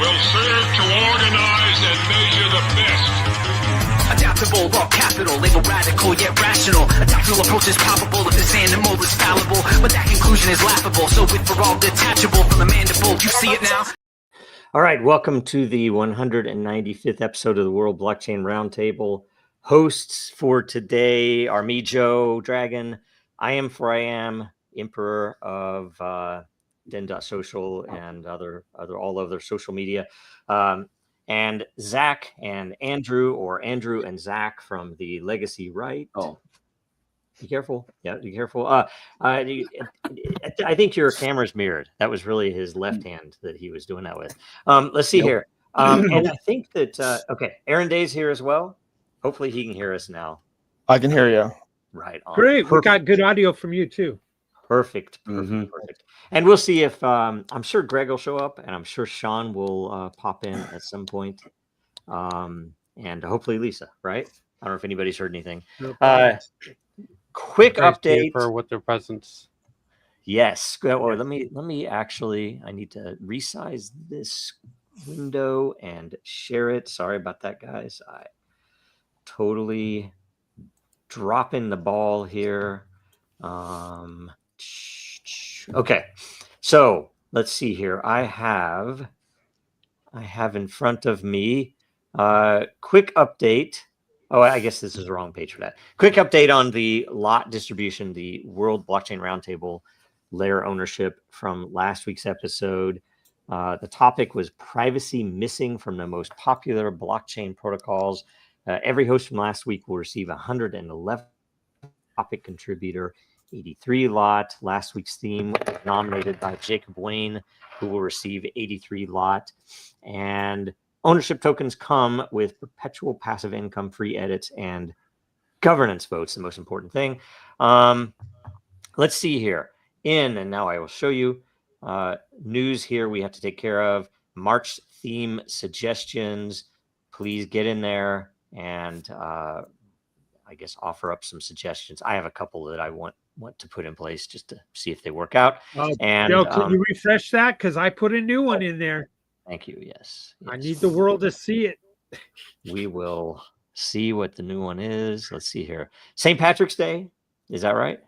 will serve to organize and measure the best. Adaptable, all capital, label radical yet rational. A tactical approach is palpable if this animal is fallible, but that conclusion is laughable. So with for all detachable from the mandible, you see it now. All right, welcome to the 195th episode of the World Blockchain Roundtable. Hosts for today are me, Joe Dragon. I am for I am Emperor of Den.social and all other social media. And Zach and Andrew, or Andrew and Zach from the Legacy Right. Oh, be careful. Yeah, be careful. I think your camera's mirrored. That was really his left hand that he was doing that with. Let's see here. And I think that, okay, Aaron Day's here as well. Hopefully he can hear us now. I can hear you. Right on. Great. We got good audio from you too. Perfect. Perfect. And we'll see if I'm sure Greg will show up, and I'm sure Sean will pop in at some point. And hopefully Lisa, right? I don't know if anybody's heard anything. Quick update with their presence. Yes. Well, let me actually, I need to resize this window and share it. Sorry about that, guys. I totally dropping the ball here. Okay. So let's see here. I have in front of me quick update. Oh, I guess this is the wrong page for that. Quick update on the lot distribution, the World Blockchain Roundtable layer ownership from last week's episode. The topic was privacy missing from the most popular blockchain protocols. Every host from last week will receive 111 topic contributor, 83 lot. Last week's theme was nominated by Jacob Wayne, who will receive 83 lot. And ownership tokens come with perpetual passive income, free edits, and governance votes, the most important thing. Let's see here. And now I will show you news here we have to take care of. March theme suggestions. Please get in there and I guess offer up some suggestions. I have a couple that I want to put in place just to see if they work out. And Joe, can you refresh that? Because I put a new one in there. Thank you. Yes. I need the world to see it. We will see what the new one is. Let's see here. St. Patrick's Day. Is that right?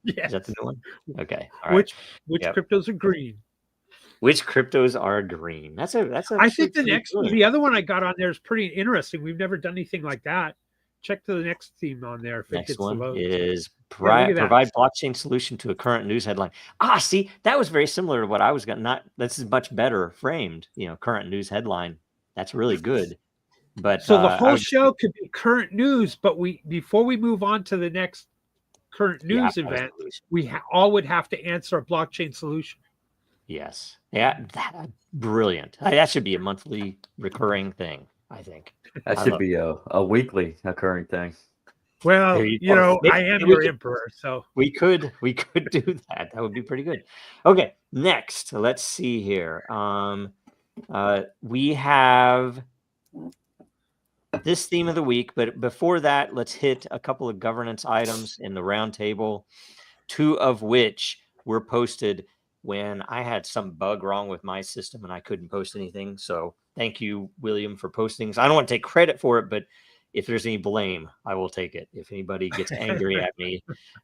Yeah. Is that the new one? Okay. All right. Which cryptos are green? Which cryptos are green? That's a. I think the other one I got on there is pretty interesting. We've never done anything like that. Check to the next theme on there. Next one is provide blockchain solution to a current news headline. See, that was very similar to what I was going to. This is much better framed. Current news headline. That's really good. But so the whole show could be current news. But before we move on to the next current news event, we all would have to answer a blockchain solution. Yes. Yeah. Brilliant. That should be a monthly recurring thing, I think. That should be a weekly occurring thing. Well, I am your emperor, so we could do that. That would be pretty good. Okay, next, let's see here. We have this theme of the week, but before that, let's hit a couple of governance items in the roundtable, two of which were posted when I had some bug wrong with my system and I couldn't post anything. So thank you, William, for posting. So I don't want to take credit for it, but if there's any blame, I will take it. If anybody gets angry at me,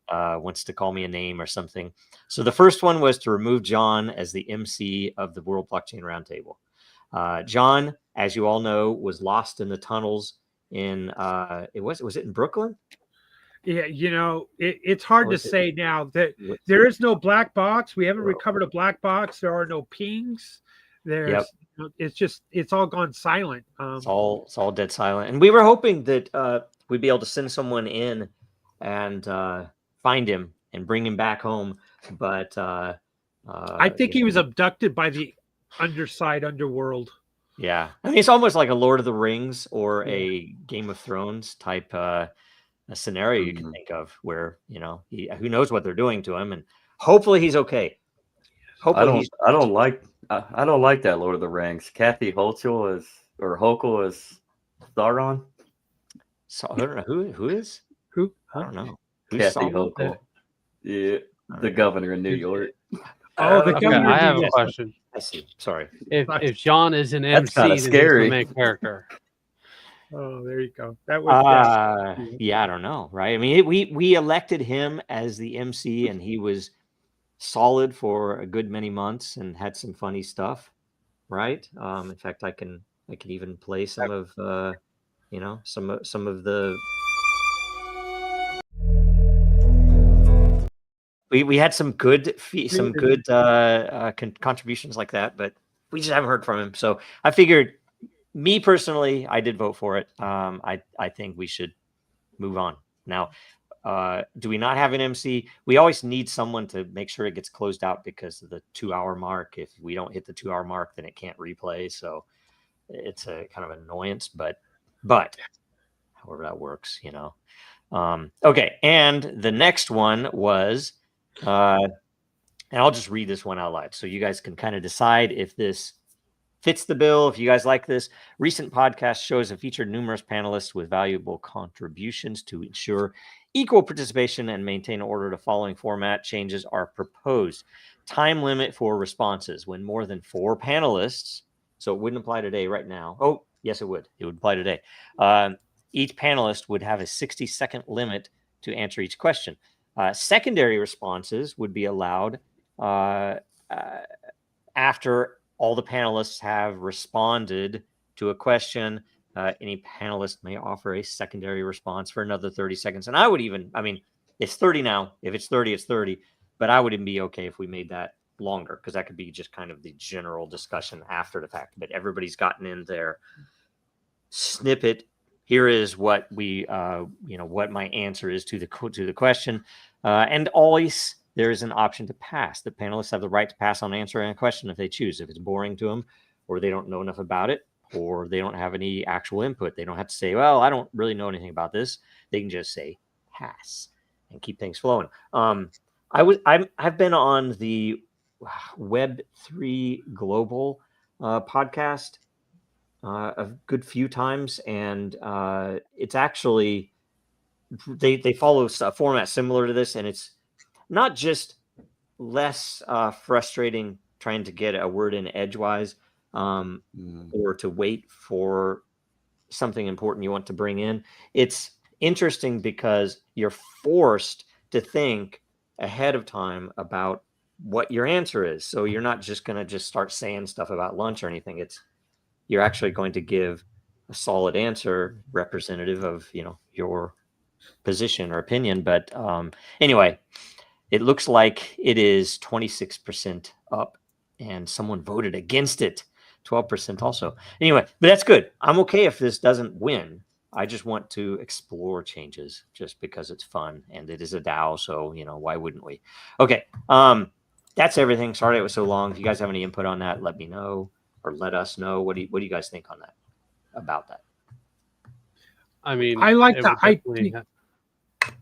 wants to call me a name or something. So the first one was to remove John as the MC of the World Blockchain Roundtable. John, as you all know, was lost in the tunnels in, was it in Brooklyn? Yeah, it's hard to say now that there is no black box. We haven't recovered a black box. There are no pings. It's all gone silent. It's all dead silent. And we were hoping that we'd be able to send someone in and find him and bring him back home. But I think he was abducted by the underworld. Yeah, I mean, it's almost like a Lord of the Rings or a Game of Thrones type a scenario you can think of where who knows what they're doing to him, and hopefully he's okay. Hopefully I don't like that Lord of the Rings. Kathy Hochul is Sauron. So I don't know who is who. I don't know. Kathy Hochul. Yeah, the governor in New York. Oh, the governor. I have a question. I see. Sorry. If John is an That's MC, kinda then he's scary. the main character. Oh, there you go. That was Yeah, I don't know, right? I mean, we elected him as the MC, and he was solid for a good many months and had some funny stuff, right? In fact, I can even play some of some of the we had some good contributions like that, but we just haven't heard from him. So I figured, me personally, I did vote for it. I think we should move on now. Do we not have an MC? We always need someone to make sure it gets closed out because of the 2-hour mark. If we don't hit the 2-hour mark, then it can't replay. So it's a kind of annoyance, but however that works, Okay. And the next one was, and I'll just read this one out loud so you guys can kind of decide if this fits the bill. If you guys like this, recent podcast shows have featured numerous panelists with valuable contributions to ensure equal participation and maintain order. The following format changes are proposed. Time limit for responses when more than 4 panelists. So it wouldn't apply today right now. Oh, yes, it would. It would apply today. Each panelist would have a 60-second limit to answer each question. Secondary responses would be allowed after all the panelists have responded to a question. Any panelist may offer a secondary response for another 30 seconds. And I mean, it's 30 now. If it's 30, it's 30. But I would even be okay if we made that longer, because that could be just kind of the general discussion after the fact. But everybody's gotten in their snippet. Here is what what my answer is to the question. And always there is an option to pass. The panelists have the right to pass on answering a question if they choose. If it's boring to them, or they don't know enough about it, or they don't have any actual input, they don't have to say, well, I don't really know anything about this. They can just say pass and keep things flowing. I've been on the Web3 Global podcast a good few times, and it's actually they follow a format similar to this, and it's not just less frustrating trying to get a word in edgewise, or to wait for something important you want to bring in. It's interesting because you're forced to think ahead of time about what your answer is. So you're not just going to start saying stuff about lunch or anything. You're actually going to give a solid answer representative of, your position or opinion. But anyway, it looks like it is 26% up, and someone voted against it, 12% also. Anyway, but that's good. I'm okay if this doesn't win. I just want to explore changes just because it's fun, and it is a DAO. So, why wouldn't we? Okay. That's everything. Sorry it was so long. If you guys have any input on that, let me know, or let us know. What do you guys think on that? About that? I mean, I like it that. would definitely-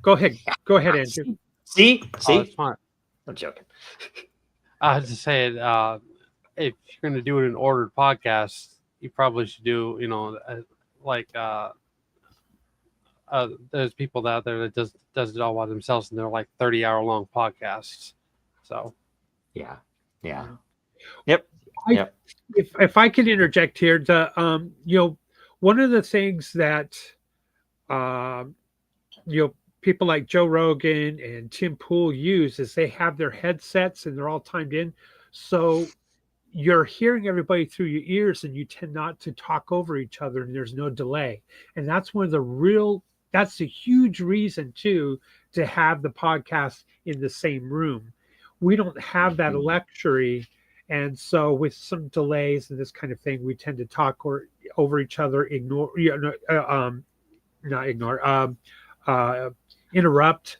Go ahead. Go ahead, Andrew. See? Oh, it's fine. I'm joking. I was just saying, if you're going to do it in ordered podcast, you probably should do, there's people out there that does it all by themselves, and they're like 30-hour-long podcasts. So, yeah. Yep. If I could interject here, one of the things that people like Joe Rogan and Tim Pool use is they have their headsets and they're all timed in, so you're hearing everybody through your ears, and you tend not to talk over each other, and there's no delay. And that's that's a huge reason too to have the podcast in the same room. We don't have that luxury. And so with some delays and this kind of thing, we tend to talk over each other, interrupt,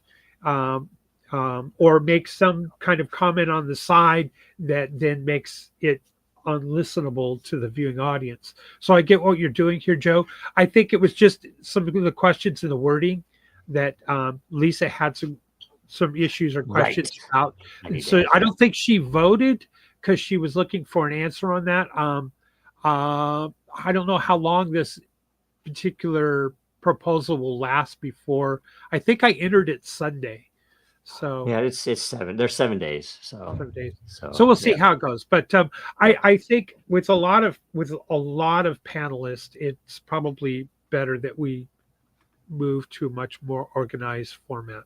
or make some kind of comment on the side that then makes it unlistenable to the viewing audience. So I get what you're doing here, Joe. I think it was just some of the questions in the wording that Lisa had some issues or questions about. So I don't think she voted because she was looking for an answer on that. I don't know how long this particular proposal will last before. I think I entered it Sunday. So Yeah, it's 7. There's 7 days. So 7 days. so So we'll see yeah. how it goes. But I think with a lot of panelists, it's probably better that we move to a much more organized format.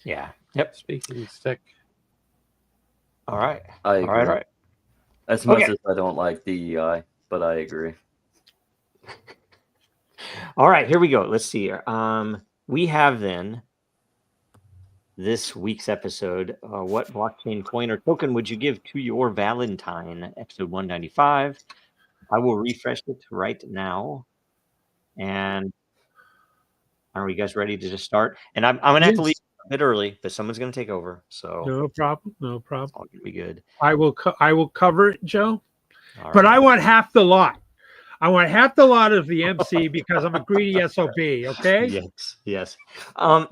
Yeah. Yep. Speaking stick. All right. I All agree. right. All right. As much Okay. as I don't like DEI, but I agree. All right, here we go. Let's see here. We have then this week's episode. What blockchain coin or token would you give to your Valentine? Episode 195. I will refresh it right now. And are you guys ready to just start? And I'm gonna have to leave a bit early, but someone's gonna take over. So No problem. No it's problem. all gonna be good. I will cover it, Joe. All But right. I want half the lot. I want half the lot of the MC because I'm a greedy SOB. Okay. Yes, yes.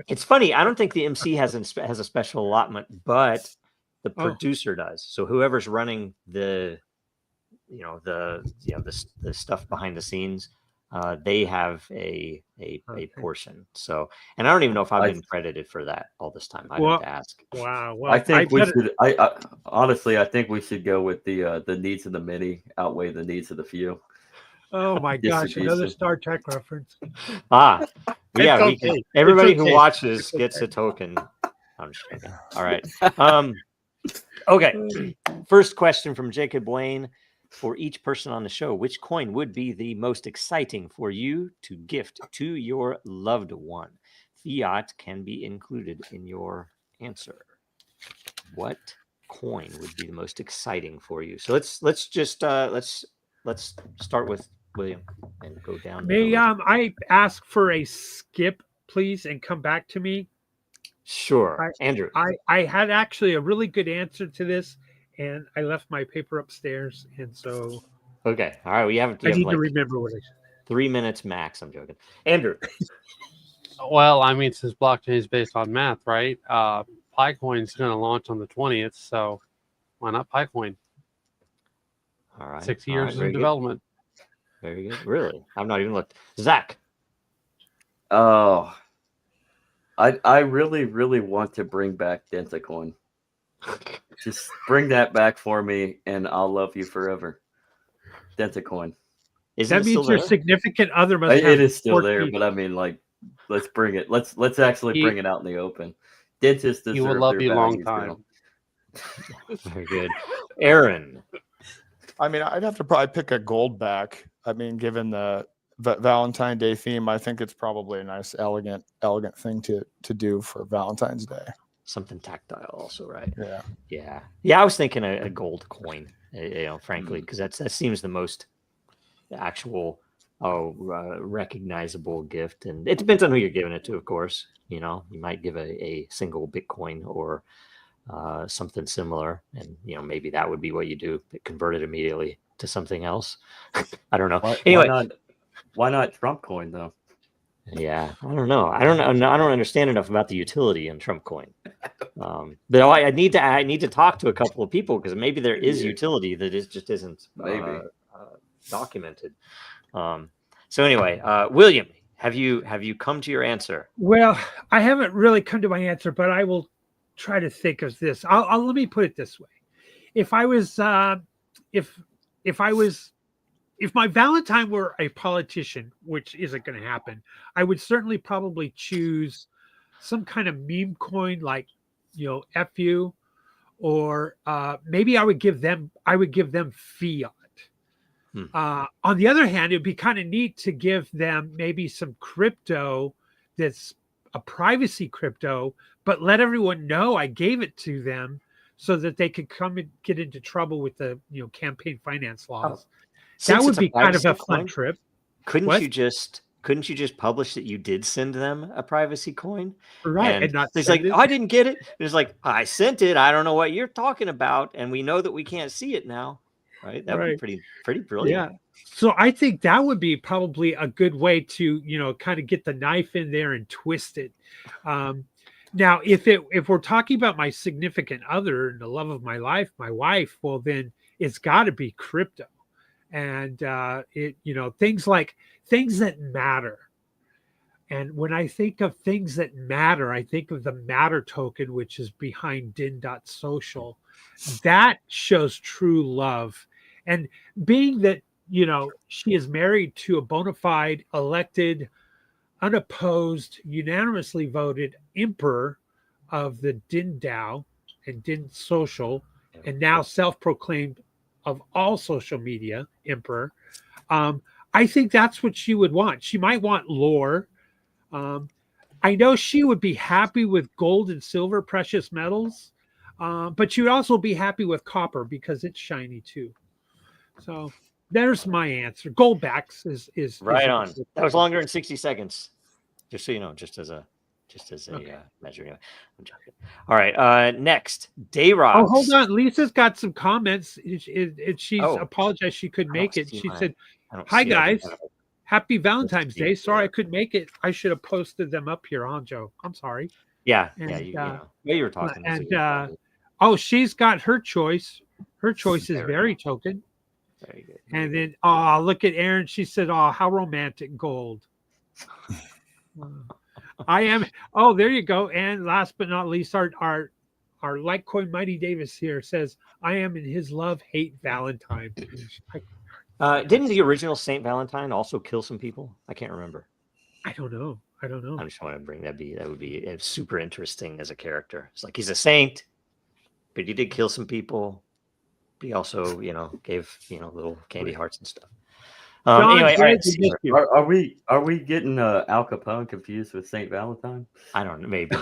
It's funny. I don't think the MC has a special allotment, but the producer does. So whoever's running the stuff behind the scenes, they have a portion. So, and I don't even know if I've been credited for that all this time. I have to ask. Wow. Well, I think we should. I honestly, I think we should go with the needs of the many outweigh the needs of the few. Oh my gosh, another Star Trek reference. Yeah, we can, everybody who watches gets a token. I'm just kidding. All right. Okay. First question from Jacob Wayne. For each person on the show, which coin would be the most exciting for you to gift to your loved one? Fiat can be included in your answer. What coin would be the most exciting for you? So let's just let's start with William and go down. May I ask for a skip, please, and come back to me? Sure, Andrew. I had actually a really good answer to this, and I left my paper upstairs, and so okay. All right, I need to remember what I said. 3 minutes max. I'm joking, Andrew. Well, I mean, since blockchain is based on math, right? Picoin is going to launch on the 20th, so why not Picoin? All right, 6 years in development. Very good. Really, I've not even looked. Zach. Oh, I really, really want to bring back Dentacoin. Just bring that back for me, and I'll love you forever. Dentacoin. That means your significant other must have. It is still there, but I mean, like, let's bring it. Let's actually bring it out in the open. Dentists deserve. He will love you a long time. Very good, Aaron. I mean, I'd have to probably pick a gold back. I mean, given the Valentine Day theme, I think it's probably a nice, elegant thing to do for Valentine's Day. Something tactile, also, right? Yeah. I was thinking a gold coin, frankly, because that seems the most actual, recognizable gift, and it depends on who you're giving it to, of course. You might give a single Bitcoin or something similar, and maybe that would be what you do, convert it immediately to something else. I don't know. Anyway, why not Trump coin though? Yeah, I don't know. I don't understand enough about the utility in Trump coin. But I need to talk to a couple of people because maybe there is utility that just isn't documented. So anyway, William, have you come to your answer? Well, I haven't really come to my answer, but I will try to think of this. I'll let me put it this way: if my Valentine were a politician, which isn't going to happen, I would certainly probably choose some kind of meme coin like, FU, or maybe I would give them fiat. On the other hand, it'd be kind of neat to give them maybe some crypto that's a privacy crypto, but let everyone know I gave it to them so that they could come and get into trouble with the campaign finance laws. That would be kind of a fun trip. Couldn't you just publish that you did send them a privacy coin? Right. And it's like, I didn't get it. It's like, I sent it. I don't know what you're talking about. And we know that we can't see it now. Right. That would be pretty brilliant. Yeah. So I think that would be probably a good way to, kind of get the knife in there and twist it. Now, if we're talking about my significant other and the love of my life, my wife, well, then it's got to be crypto. And things that matter, And when I think of things that matter, I think of the Matter token, which is behind din.social. That shows true love. And being that, she is married to a bona fide, elected, unopposed, unanimously voted emperor of the Din Dao and Din Social, and now self-proclaimed of all social media emperor. I think that's what she would want. She might want lore. I know she would be happy with gold and silver, precious metals, but she would also be happy with copper because it's shiny too. So there's my answer. Goldbacks is Right is on. That was longer than 60 seconds. Just so you know, just as a Okay. measure. Anyway, I'm joking. All right. Next, Day Rocks. Oh, hold on. Lisa's got some comments. She's Oh. apologized she couldn't I don't make it. see She mine. said, I don't "Hi see it. I guys, don't have it. happy Valentine's see Day. it Sorry I there. couldn't make it. I should have posted them up here, huh, Joe? I'm sorry." Yeah. And, You know. While you were talking. that's a good idea. Oh, she's got her choice. Her choice is very token. Very good. And then, oh, look at Erin. She said, "Oh, how romantic, gold." I am. Oh, there you go. And last but not least, our Litecoin Mighty Davis here says, "I am in his love-hate Valentine." Didn't the original Saint Valentine also kill some people? I can't remember. I don't know. I just want to bring that would be super interesting as a character. It's like he's a saint, but he did kill some people. But he also, gave little candy hearts and stuff. John, Anyway, all right, Are we getting Al Capone confused with Saint Valentine? I don't know. Maybe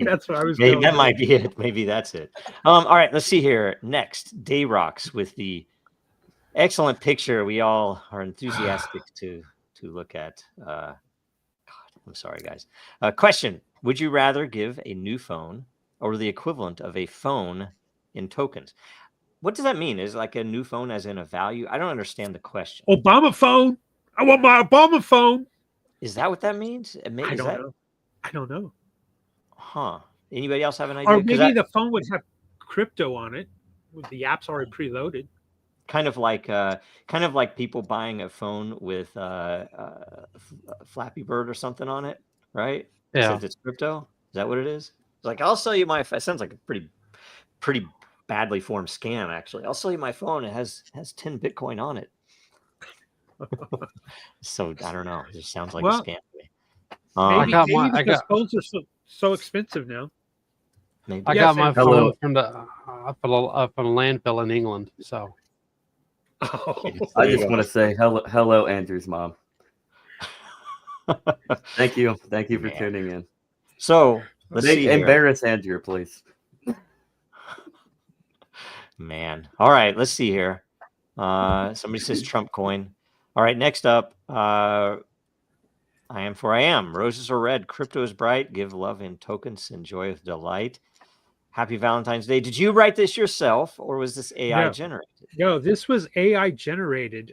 that's what I was. Maybe that might be it. Maybe that's it. All right, let's see here. Next, Day Rocks with the excellent picture we all are enthusiastic to look at. God, I'm sorry, guys. Question: would you rather give a new phone or the equivalent of a phone in tokens? What does that mean? Is it like a new phone as in a value? I don't understand the question. Obama phone. I want my Obama phone. Is that what that means? I don't know. Huh. Anybody else have an idea? Or maybe the phone would have crypto on it with the apps already preloaded. Kind of like people buying a phone with Flappy Bird or something on it, right? Yeah. Since it's crypto. Is that what it is? It's like, I'll sell you my. It sounds like a pretty badly formed scam. Actually, I'll sell you my phone. It has 10 Bitcoin on it. So I don't know. It just sounds like a scam to me. Maybe phones are so expensive now. Maybe. I got my phone from the up a landfill in England. So I just want to say hello, Andrew's mom. Thank you for tuning in. So let's see. Embarrass Andrew, please. Man. All right, let's see here. Somebody says Trump coin. All right, next up, I am. Roses are red. Crypto is bright. Give love in tokens and joy with delight. Happy Valentine's Day. Did you write this yourself or was this AI generated? No, this was AI generated,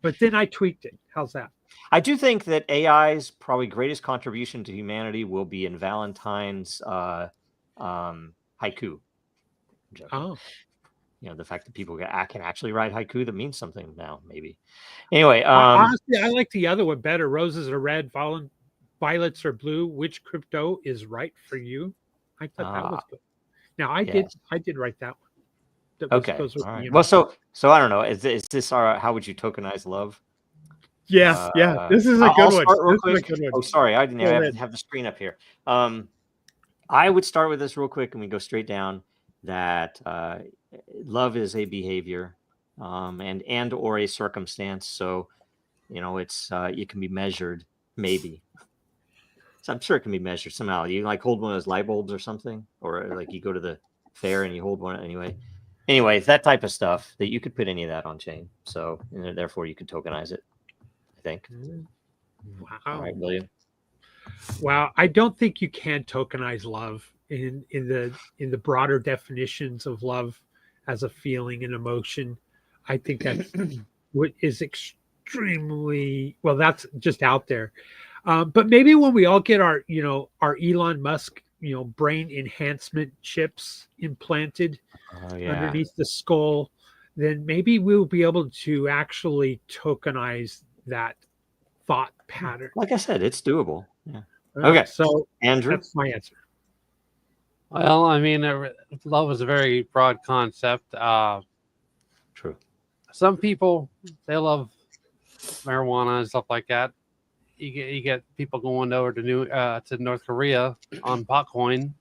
but then I tweaked it. How's that? I do think that AI's probably greatest contribution to humanity will be in Valentine's haiku. Oh. The fact that people can actually write haiku that means something now, maybe. Anyway, honestly, I like the other one better. Roses are red, violets are blue. Which crypto is right for you? I thought that was good. Now I did write that one. Okay. All right. Well, so I don't know. Is this our how would you tokenize love? Yes. This is a good one. Oh, sorry, I didn't have the screen up here. I would start with this real quick, and we go straight down. That love is a behavior and or a circumstance. So, it's it can be measured, maybe. So I'm sure it can be measured somehow. You like hold one of those light bulbs or something, or like you go to the fair and you hold one anyway. Anyways, that type of stuff that you could put any of that on chain. So therefore you could tokenize it, I think. Wow. All right, William. Wow. I don't think you can tokenize love in the broader definitions of love as a feeling and emotion. I think that's what is extremely that's just out there. But maybe when we all get our Elon Musk brain enhancement chips implanted underneath the skull, then maybe we'll be able to actually tokenize that thought pattern. Like I said, it's doable. Yeah. Okay. So Andrew. that's my answer. Well, I mean, love is a very broad concept. True. Some people, they love marijuana and stuff like that. You get people going over to North Korea on Potcoin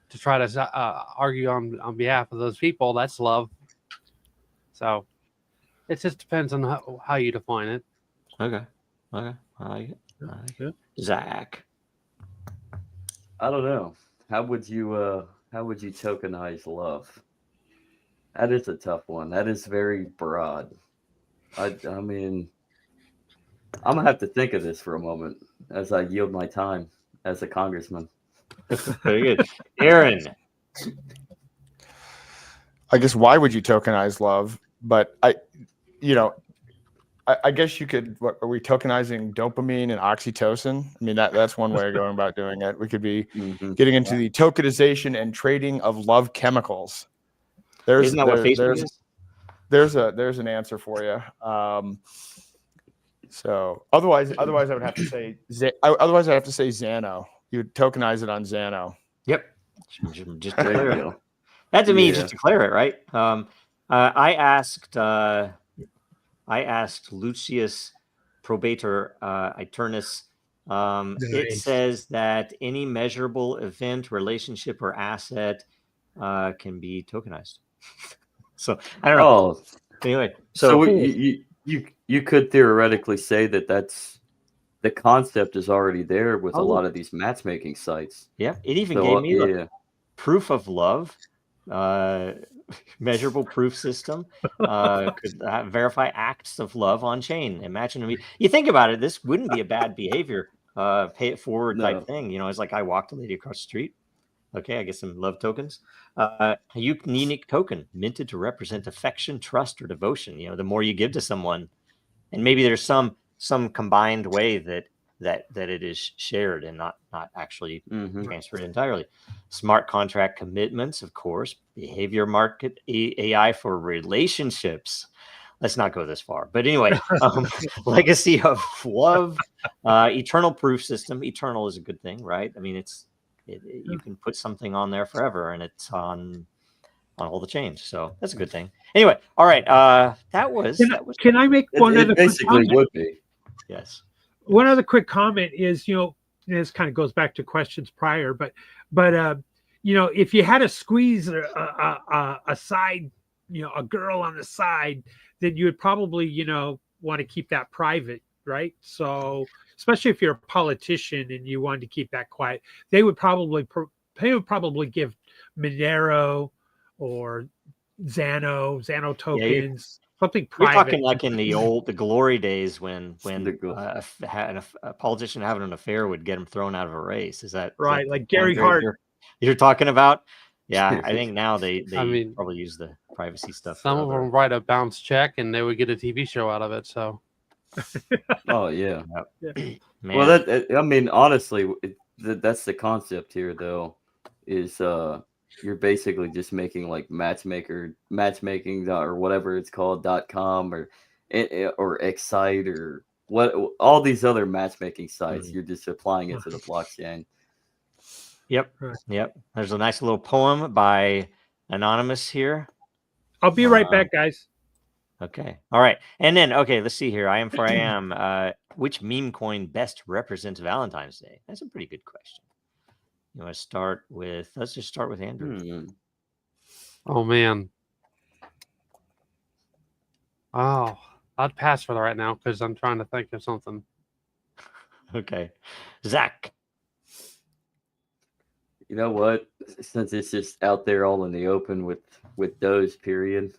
to try to argue on behalf of those people. That's love. So it just depends on how you define it. Okay. Okay. I like it. I like it. Zach. I don't know. How would you tokenize love? That is a tough one. That is very broad. I mean, I'm gonna have to think of this for a moment as I yield my time as a congressman. Very good. Aaron. I guess why would you tokenize love? But I guess you could. What, are we tokenizing dopamine and oxytocin? I mean, that's one way of going about doing it. We could be getting into the tokenization and trading of love chemicals. Isn't that what Facebook is? There's an answer for you. So otherwise I would have to say otherwise I'd have to say Xano. You would tokenize it on Xano. Yep. Just declare it. go. That to me, Yeah. just declare it, right? I asked Lucius Probator Aeternus. It Nice. says that any measurable event, relationship, or asset can be tokenized. So I don't know. Oh, Anyway, so so you could theoretically say that that's the concept is already there with a lot of these matchmaking sites. yeah, it even So, gave me yeah. look, proof of love, measurable proof system, could verify acts of love on chain. Imagine you think about it, this wouldn't be a bad behavior, pay it forward No. type thing. It's like I walked a lady across the street. Okay, I get some love tokens. A unique token minted to represent affection, trust, or devotion. The more you give to someone, and maybe there's some combined way that it is shared and not actually transferred entirely. Smart contract commitments, of course, behavior market AI for relationships. Let's not go this far, but anyway, legacy of love, eternal proof system. Eternal is a good thing, right? I mean, you can put something on there forever, and it's on all the chains, so that's a good thing. Anyway, all right, that was. Can I make one other It basically would be. Yes. One other quick comment is, this kind of goes back to questions prior, but if you had to squeeze a side, a girl on the side, then you would probably, want to keep that private, right? So especially if you're a politician and you wanted to keep that quiet, they would probably give Monero or Xano tokens. Something private. You're talking like in the glory days when a politician having an affair would get him thrown out of a race. Is that right? Is that like Gary Hart. You're talking about? Yeah, I think now they mean, probably use the privacy stuff. Some of them write a bounce check and they would get a TV show out of it. So. Oh yeah. Man. Well, I mean, honestly, that's the concept here, though. Is you're basically just making like matchmaking or whatever it's called .com or Excite or what all these other matchmaking sites. You're just applying it to the blockchain. Yep. There's a nice little poem by Anonymous here. I'll be right back, guys. Okay. All right. And then, let's see here. I am. Which meme coin best represents Valentine's Day? That's a pretty good question. You want to start with? Let's just start with Andrew. Oh man. Oh, I'd pass for that right now because I'm trying to think of something. Okay, Zach. You know what? Since it's just out there all in the open with Doge, period.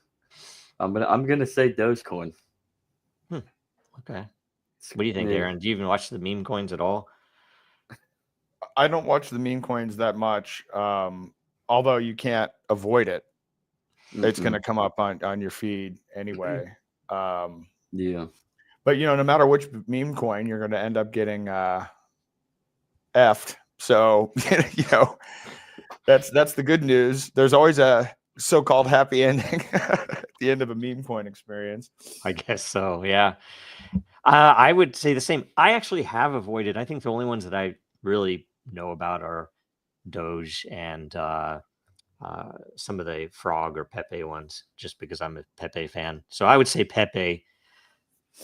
I'm gonna say Dogecoin. Okay. What do you think, Aaron? Do you even watch the meme coins at all? I don't watch the meme coins that much. Although you can't avoid it. It's going to come up on your feed anyway. Yeah. But no matter which meme coin, you're going to end up getting effed. So that's the good news. There's always a so-called happy ending at the end of a meme coin experience. I guess so. Yeah. I would say the same. I actually have avoided. I think the only ones that I really know about are Doge and some of the Frog or Pepe ones, just because I'm a Pepe fan. So I would say Pepe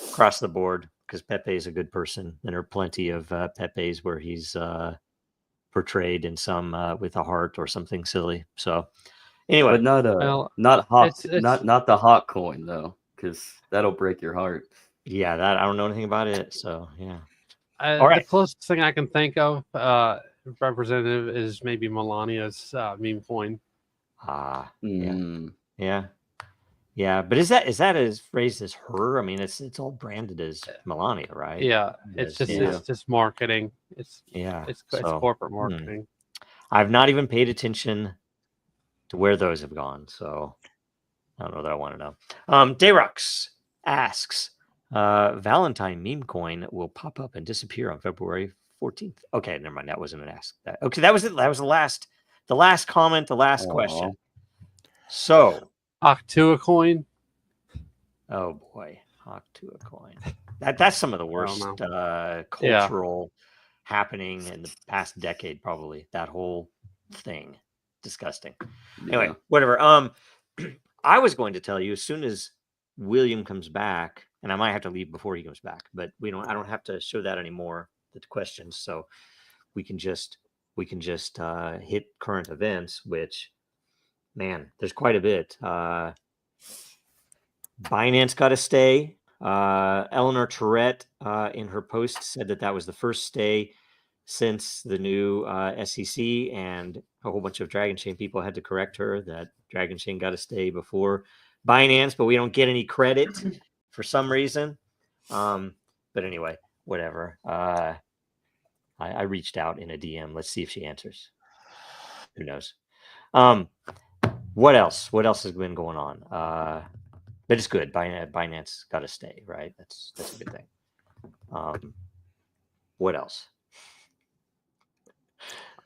across the board, because Pepe is a good person. And there are plenty of Pepes where he's portrayed in some with a heart or something silly. So anyway, But not Well, not hawk, it's not the hawk coin though, because that'll break your heart. yeah, that I don't know anything about it. So yeah. All the right. closest thing I can think of representative is maybe Melania's meme coin. Yeah. Mm. Yeah. But is that as phrased as her? I mean, it's all branded as Melania, right? Yeah, it's just marketing. It's So, corporate marketing. I've not even paid attention to where those have gone. So I don't know that I want to know. Dayrux asks, Valentine meme coin will pop up and disappear on February 14th. Okay, never mind. That wasn't an ask. Okay, that was it. That was the last comment, the last question. So Octua coin. oh boy, Octua coin. That's some of the worst cultural happening in the past decade, probably. That whole thing. Disgusting. Anyway, whatever. I was going to tell you as soon as William comes back, and I might have to leave before he comes back, but I don't have to show that anymore, the questions. So we can just hit current events, which, man, there's quite a bit. Binance got to stay. Eleanor Tourette in her post said that was the first stay since the new SEC, and a whole bunch of Dragon Chain people had to correct her that Dragon Chain got to stay before Binance, but we don't get any credit for some reason. But anyway, whatever. I reached out in a DM. Let's see if she answers. Who knows? What else? What else has been going on? But it's good. Binance got to stay, right? That's a good thing. What else?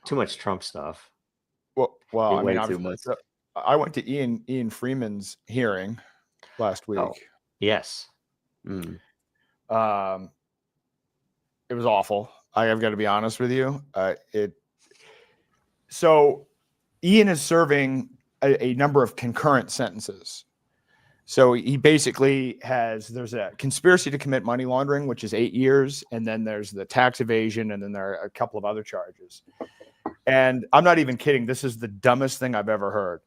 Too much Trump stuff. Well, I mean, too much. I went to Ian Freeman's hearing last week. Oh, yes. It was awful. I've got to be honest with you. So Ian is serving a number of concurrent sentences. So he basically there's a conspiracy to commit money laundering, which is 8 years. And then there's the tax evasion. And then there are a couple of other charges. And I'm not even kidding. This is the dumbest thing I've ever heard.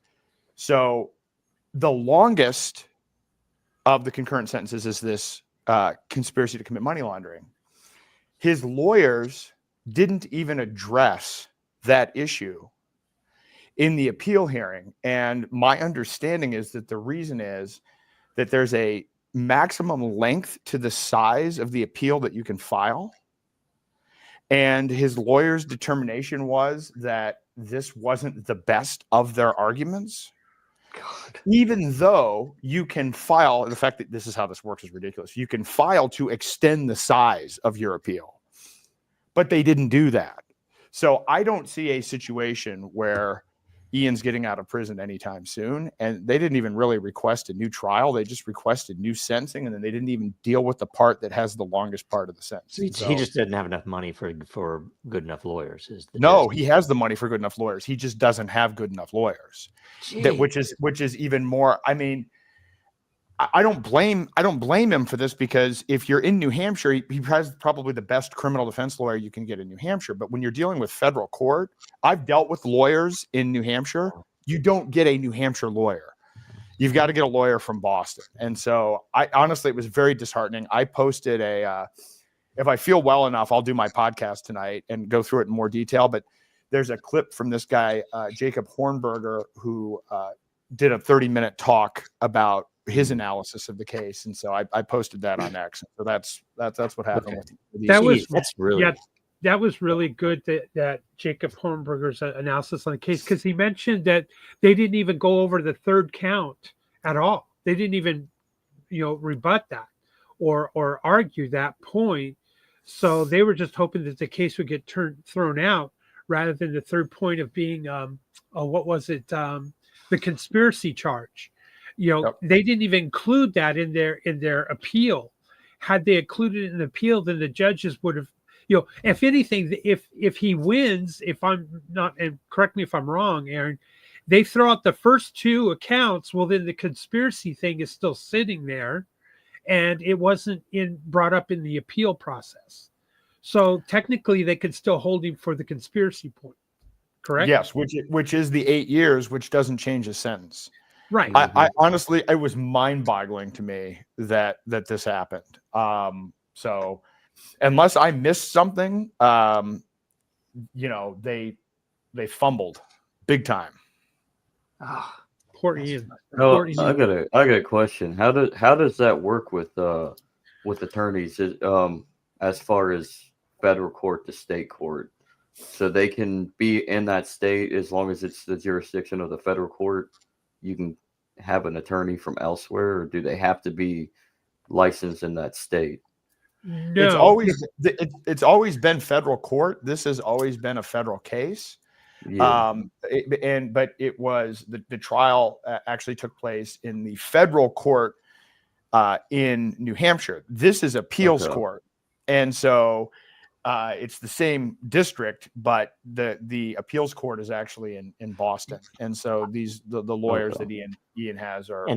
So the longest of the concurrent sentences is this conspiracy to commit money laundering. His lawyers didn't even address that issue in the appeal hearing. And my understanding is that the reason is that there's a maximum length to the size of the appeal that you can file. And his lawyer's determination was that this wasn't the best of their arguments. God. Even though you can file, the fact that this is how this works is ridiculous. You can file to extend the size of your appeal, but they didn't do that. So I don't see a situation where Ian's getting out of prison anytime soon. And they didn't even really request a new trial. They just requested new sentencing. And then they didn't even deal with the part that has the longest part of the sentence. So he just didn't have enough money for good enough lawyers. No, he has the money for good enough lawyers. He just doesn't have good enough lawyers. Which is even more. I mean, I don't blame him for this, because if you're in New Hampshire, he has probably the best criminal defense lawyer you can get in New Hampshire. But when you're dealing with federal court, I've dealt with lawyers in New Hampshire. You don't get a New Hampshire lawyer. You've got to get a lawyer from Boston. And so honestly, it was very disheartening. I posted if I feel well enough, I'll do my podcast tonight and go through it in more detail. But there's a clip from this guy, Jacob Hornberger, who did a 30-minute talk about his analysis of the case, and so I posted that on X. So that's what happened. Okay. That was really good that Jacob Hornberger's analysis on the case, because he mentioned that they didn't even go over the third count at all. They didn't even rebut that or argue that point. So they were just hoping that the case would get thrown out, rather than the third point of being the conspiracy charge. They didn't even include that in their appeal. Had they included it in the appeal, then the judges would have if anything, if he wins, if I'm not, and correct me if I'm wrong, Aaron, they throw out the first two accounts. Well, then the conspiracy thing is still sitting there, and it wasn't brought up in the appeal process. So technically, they could still hold him for the conspiracy point. Correct? Yes, which is the 8 years, which doesn't change his sentence. Right. I honestly, it was mind-boggling to me that this happened. So unless I missed something, they fumbled big time. Poor Ian. No, Poor Ian. I got a question. How does that work with attorneys as far as federal court to state court? So they can be in that state as long as it's the jurisdiction of the federal court. You can have an attorney from elsewhere, or do they have to be licensed in that state? No. It's always been federal court. This has always been a federal case. Yeah. But it was the trial actually took place in the federal court in New Hampshire. This is appeals court, and so it's the same district, but the appeals court is actually in Boston. And so the lawyers that Ian has are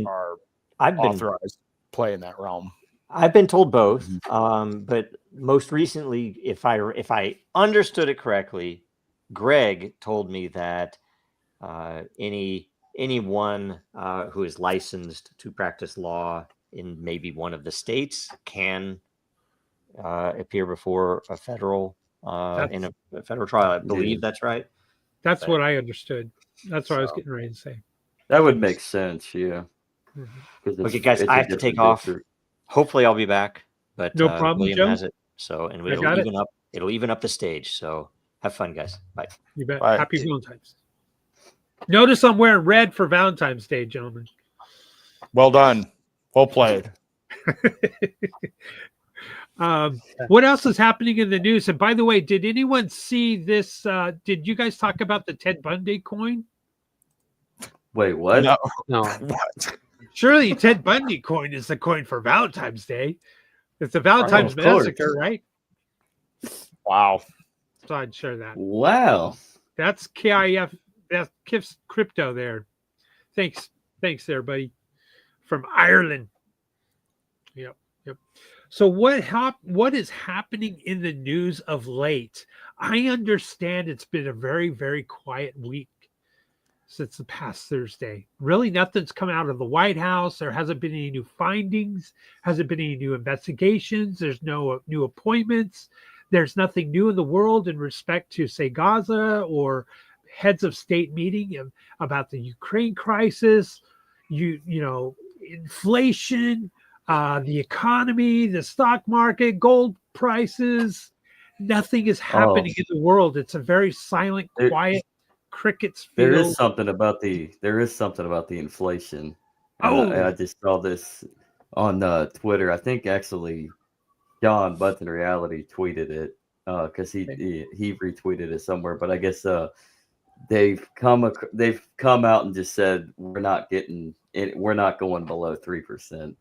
authorized to play in that realm. I've been told both, but most recently, if I understood it correctly, Greg told me that anyone who is licensed to practice law in maybe one of the states can appear before a federal in a federal trial. I believe that's right. That's what I understood. That's what I was getting ready to say. That would make sense, yeah. Okay, guys, I have to take off. Hopefully, I'll be back. But no problem, William Joe. has it, so and it'll even up the stage. So have fun, guys. Bye. You bet. Bye. Happy Valentine's. Notice I'm wearing red for Valentine's Day, gentlemen. Well done. Well played. What else is happening in the news? And by the way, did anyone see this? Did you guys talk about the Ted Bundy coin? Wait, what? No. What? Surely Ted Bundy coin is the coin for Valentine's Day. It's the Valentine's Massacre, right? Wow. So I'd share that. Wow. That's KIF. That's KIF's crypto there. Thanks there, buddy. From Ireland. Yep. So what is happening in the news of late? I understand it's been a very, very quiet week since the past Thursday. Really, nothing's come out of the White House. There hasn't been any new findings. Hasn't been any new investigations. There's no new appointments. There's nothing new in the world in respect to, say, Gaza or heads of state meeting about the Ukraine crisis, inflation, the economy, the stock market, gold prices. Nothing is happening in the world. It's a very silent, quiet, crickets field. There is something about the inflation. I just saw this on Twitter. I think actually John Button Reality tweeted it because he retweeted it somewhere. But I guess they've come out and just said we're not going below 3%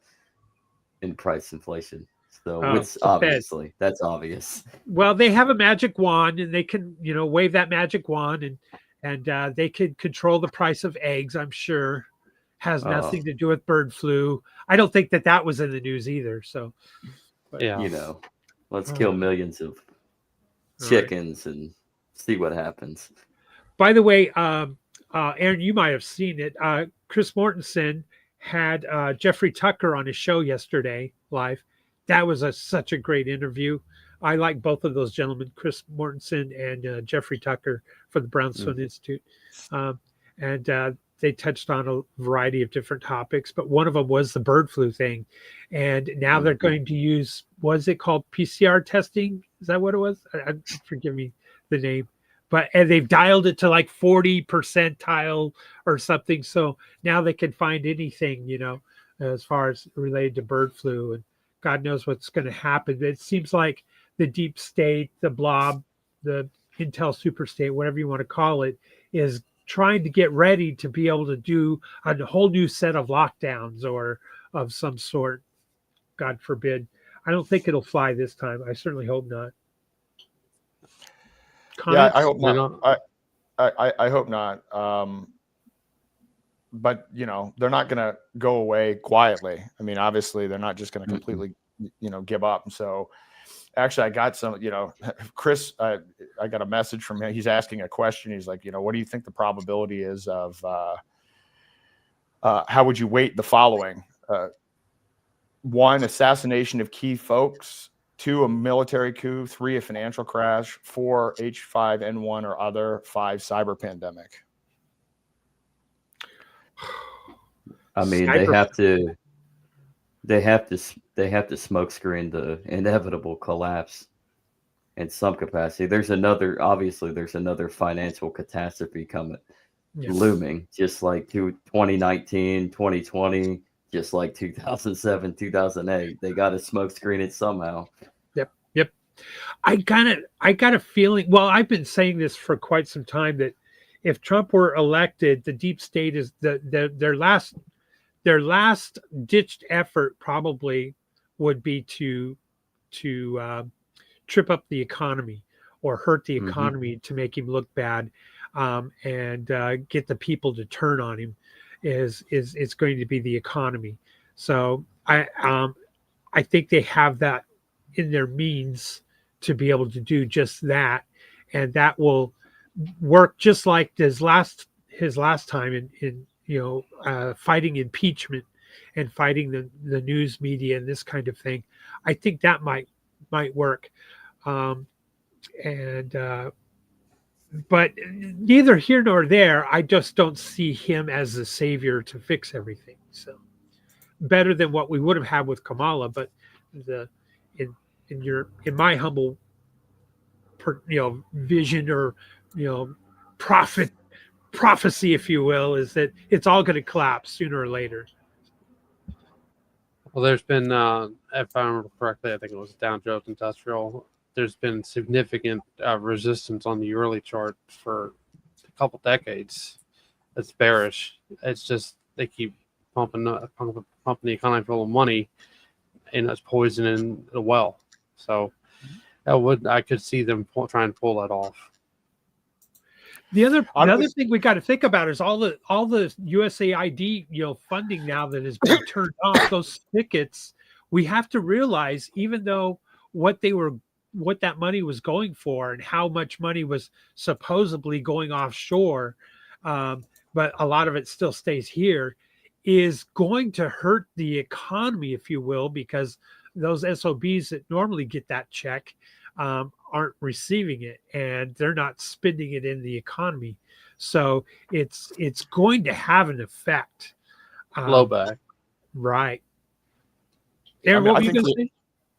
in price inflation. So it's obviously that's obvious. Well, they have a magic wand, and they can wave that magic wand, and they can control the price of eggs. I'm sure has nothing to do with bird flu. I don't think that was in the news either. So, but, yeah, let's kill millions of chickens and see what happens. By the way, Aaron, you might have seen it. Chris Mortensen had Jeffrey Tucker on his show yesterday live. That was such a great interview. I like both of those gentlemen, Chris Mortensen and Jeffrey Tucker for the Brownstone Institute. And they touched on a variety of different topics, but one of them was the bird flu thing. And now they're going to use, what's it called? PCR testing? Is that what it was? Forgive me the name. And they've dialed it to like 40 percentile or something. So now they can find anything, as far as related to bird flu, and God knows what's going to happen. It seems like the deep state, the blob, the Intel superstate, whatever you want to call it, is trying to get ready to be able to do a whole new set of lockdowns or of some sort. God forbid. I don't think it'll fly this time. I certainly hope not. Yeah, I comments? hope You not. know, I hope not. But they're not going to go away quietly. I mean, obviously, they're not just going to completely, give up. So, actually, I got some. Chris, I got a message from him. He's asking a question. He's like, what do you think the probability is of? How would you weight the following? 1, assassination of key folks. 2, a military coup. 3, a financial crash. 4, H5N1 or other. 5, cyber pandemic. I mean, they have to smoke screen the inevitable collapse in some capacity. There's another financial catastrophe coming, looming, just like 2019, 2020, just like 2007, 2008. They got to smoke screen it somehow. Yep. I got a feeling. Well, I've been saying this for quite some time that if Trump were elected, the deep state is their last ditched effort probably would be to trip up the economy or hurt the economy to make him look bad, and get the people to turn on him. Is going to be the economy. So I think they have that in their means to be able to do just that, and that will work just like his last time in fighting impeachment and fighting the news media and this kind of thing. I think that might work, but neither here nor there. I just don't see him as the savior to fix everything. So better than what we would have had with Kamala, but in my humble vision or prophecy, if you will, is that it's all going to collapse sooner or later. well, there's been, if I remember correctly, I think it was Dow Jones Industrial. There's been significant resistance on the early chart for a couple decades. It's bearish. It's just they keep pumping the economy full of money, and it's poisoning the well. So I could see them trying to pull that off. The other thing we got to think about is all the USAID funding now that has been turned off, those spigots. We have to realize, even though what that money was going for and how much money was supposedly going offshore, but a lot of it still stays here, is going to hurt the economy, if you will, because those SOBs that normally get that check aren't receiving it, and they're not spending it in the economy. So it's going to have an effect. Blowback. Right. Aaron, what were you going to say?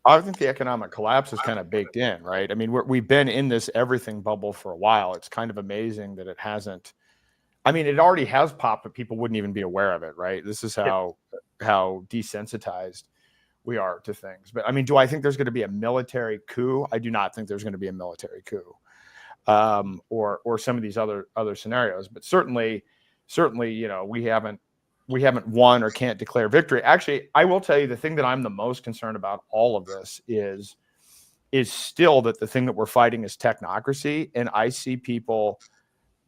I think the economic collapse is kind of baked in, right? I mean, we've been in this everything bubble for a while. It's kind of amazing that it hasn't. I mean, it already has popped, but people wouldn't even be aware of it, right? This is how desensitized we are to things. But I mean, do I think there's going to be a military coup? I do not think there's going to be a military coup, or some of these other scenarios. But certainly, we haven't won or can't declare victory. Actually, I will tell you the thing that I'm the most concerned about all of this is still that the thing that we're fighting is technocracy, and I see people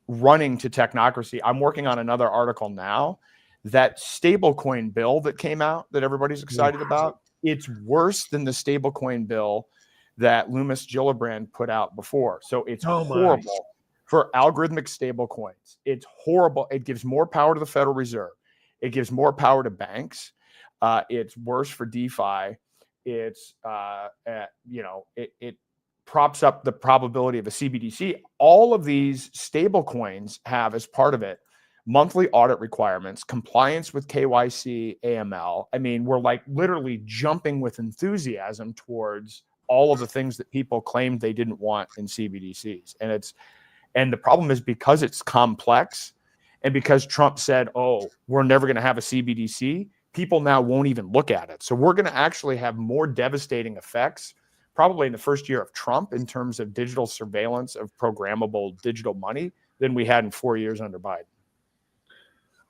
running to technocracy. I'm working on another article now. That stablecoin bill that came out that everybody's excited about, it's worse than the stablecoin bill that Loomis Gillibrand put out before. So it's horrible for algorithmic stablecoins. It's horrible. It gives more power to the Federal Reserve. It gives more power to banks. It's worse for DeFi. It's it props up the probability of a CBDC. All of these stable coins have, as part of it, monthly audit requirements, compliance with KYC, AML. I mean, we're like literally jumping with enthusiasm towards all of the things that people claimed they didn't want in CBDCs. And the problem is, because it's complex, and because Trump said, "Oh, we're never going to have a CBDC," people now won't even look at it. So we're going to actually have more devastating effects probably in the first year of Trump in terms of digital surveillance of programmable digital money than we had in 4 years under Biden.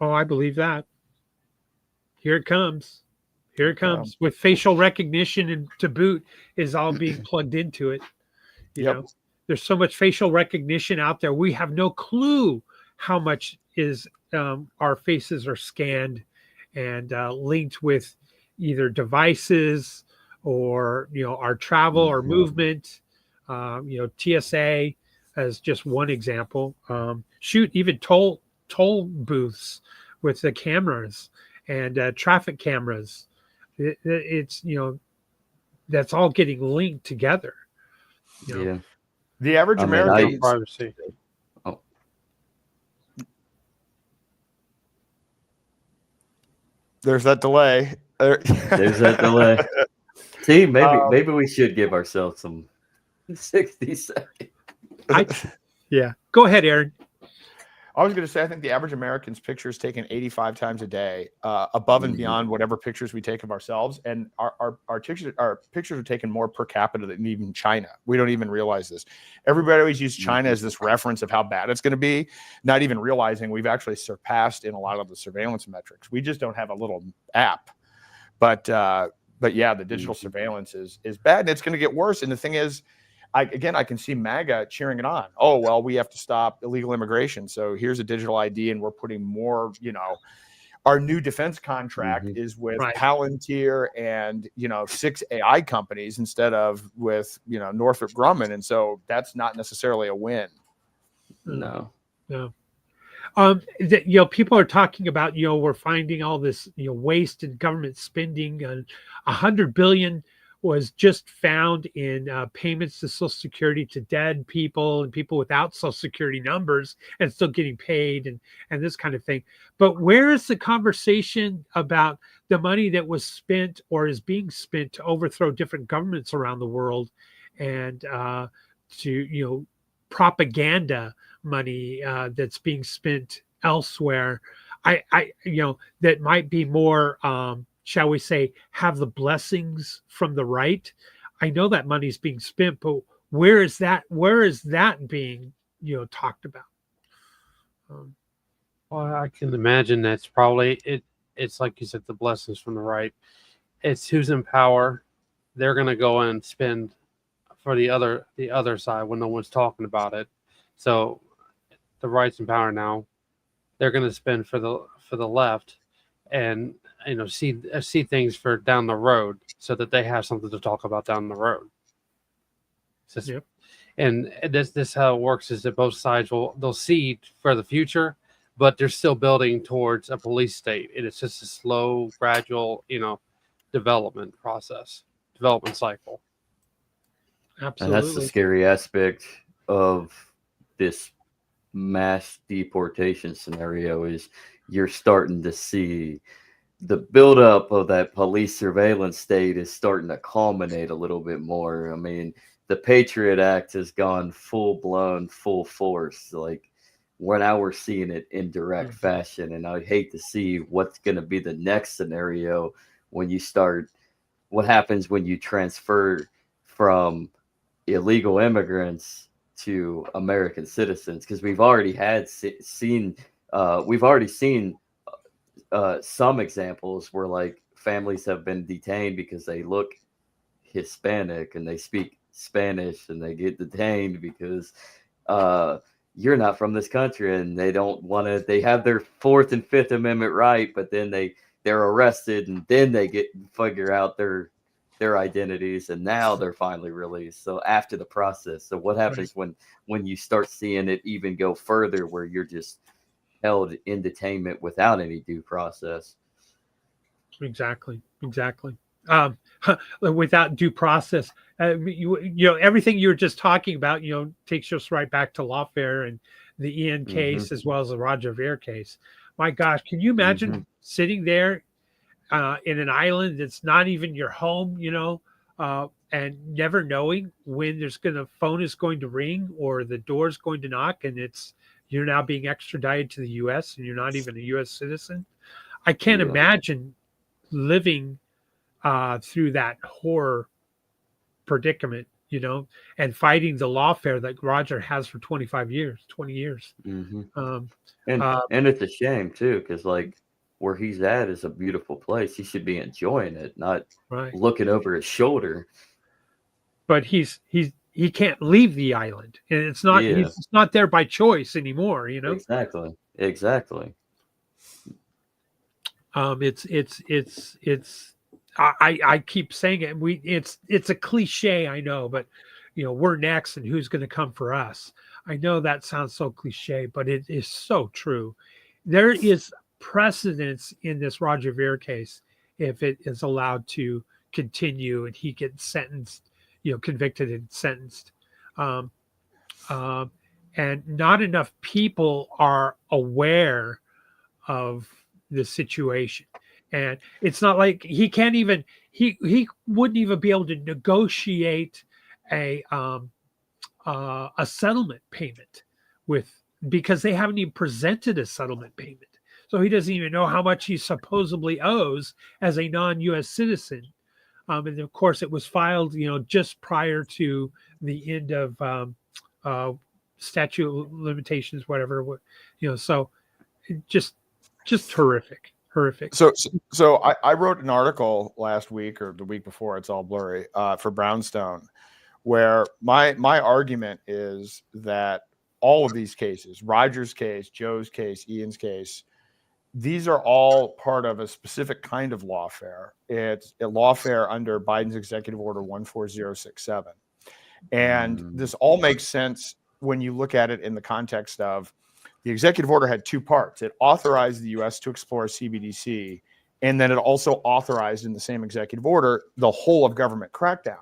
Oh, I believe that. Here it comes. Here it comes with facial recognition and to boot is all being plugged into it. You know, there's so much facial recognition out there. We have no clue how much is our faces are scanned and linked with either devices or our travel or movement. TSA as just one example. Shoot, even toll booths with the cameras and traffic cameras. It's that's all getting linked together. Yeah. The average I mean, American. Privacy. Oh, There's that delay. there's that delay. See, maybe we should give ourselves some 60 seconds. Yeah. Go ahead, Aaron. I was going to say, I think the average American's picture is taken 85 times a day, above and beyond whatever pictures we take of ourselves. And our pictures are taken more per capita than even China. We don't even realize this. Everybody always uses China as this reference of how bad it's going to be, not even realizing we've actually surpassed in a lot of the surveillance metrics. We just don't have a little app. But yeah, the digital surveillance is bad, and it's going to get worse. And the thing is, I can see MAGA cheering it on. Oh, well, we have to stop illegal immigration. So here's a digital ID, and we're putting more, our new defense contract is with Palantir and, 6 AI companies instead of with, Northrop Grumman. And so that's not necessarily a win. No. People are talking about, we're finding all this, waste in government spending, and $100 billion was just found in payments to Social Security to dead people and people without Social Security numbers and still getting paid and this kind of thing. But where is the conversation about the money that was spent or is being spent to overthrow different governments around the world and to, propaganda money that's being spent elsewhere? That might be more shall we say, have the blessings from the right. I know that money's being spent, but where is that being, talked about? Well, I can imagine that's probably it. It's like you said, the blessings from the right. It's who's in power. They're going to go and spend for the other side when no one's talking about it. So the right's in power now. They're going to spend for the left, and see things for down the road so that they have something to talk about down the road. And this how it works is that both sides they'll see for the future, but they're still building towards a police state. And it's just a slow, gradual, development cycle. Absolutely. And that's the scary aspect of this mass deportation scenario is you're starting to see the buildup of that police surveillance state is starting to culminate a little bit more. I mean, the Patriot Act has gone full blown, full force. Like we're seeing it in direct fashion. And I hate to see what's going to be the next scenario when you start, what happens when you transfer from illegal immigrants to American citizens. Cause we've already seen some examples where like families have been detained because they look Hispanic and they speak Spanish, and they get detained because you're not from this country, and they don't want to. They have their 4th and 5th Amendment right, but then they're arrested, and then they figure out their identities, and now they're finally released. So after the process, so what happens when you start seeing it even go further, where you're just held in detainment without any due process? Exactly. Without due process, everything you were just talking about, takes us right back to lawfare and the Ian case as well as the Roger Ver case. My gosh, can you imagine sitting there in an island that's not even your home, and never knowing when phone is going to ring or the door's going to knock, and you're now being extradited to the U.S. and you're not even a U.S. citizen? I can't imagine living through that horror predicament, and fighting the lawfare that Roger has for 20 years. And it's a shame too, because like where he's at is a beautiful place. He should be enjoying it, not looking over his shoulder. But he's he can't leave the island, and it's not Yeah. he's not there by choice anymore. Exactly. It's I keep saying it. It's a cliche, I know, but we're next, and who's going to come for us? I know that sounds so cliche, but it is so true. There is precedence in this Roger Ver case if it is allowed to continue and he gets sentenced, convicted and sentenced. Um, and not enough people are aware of the situation. And it's not like he can't even, he wouldn't even be able to negotiate a settlement payment because they haven't even presented a settlement payment. So he doesn't even know how much he supposedly owes as a non-U.S. citizen. And of course, it was filed, just prior to the end of statute of limitations, whatever. So just horrific. So I wrote an article last week or the week before, it's all blurry, for Brownstone, where my argument is that all of these cases, Roger's case, Joe's case, Ian's case, these are all part of a specific kind of lawfare. It's a lawfare under Biden's Executive Order 14067. And this all makes sense when you look at it in the context of the executive order had two parts. It authorized the U.S. to explore CBDC, and then it also authorized in the same executive order the whole of government crackdown.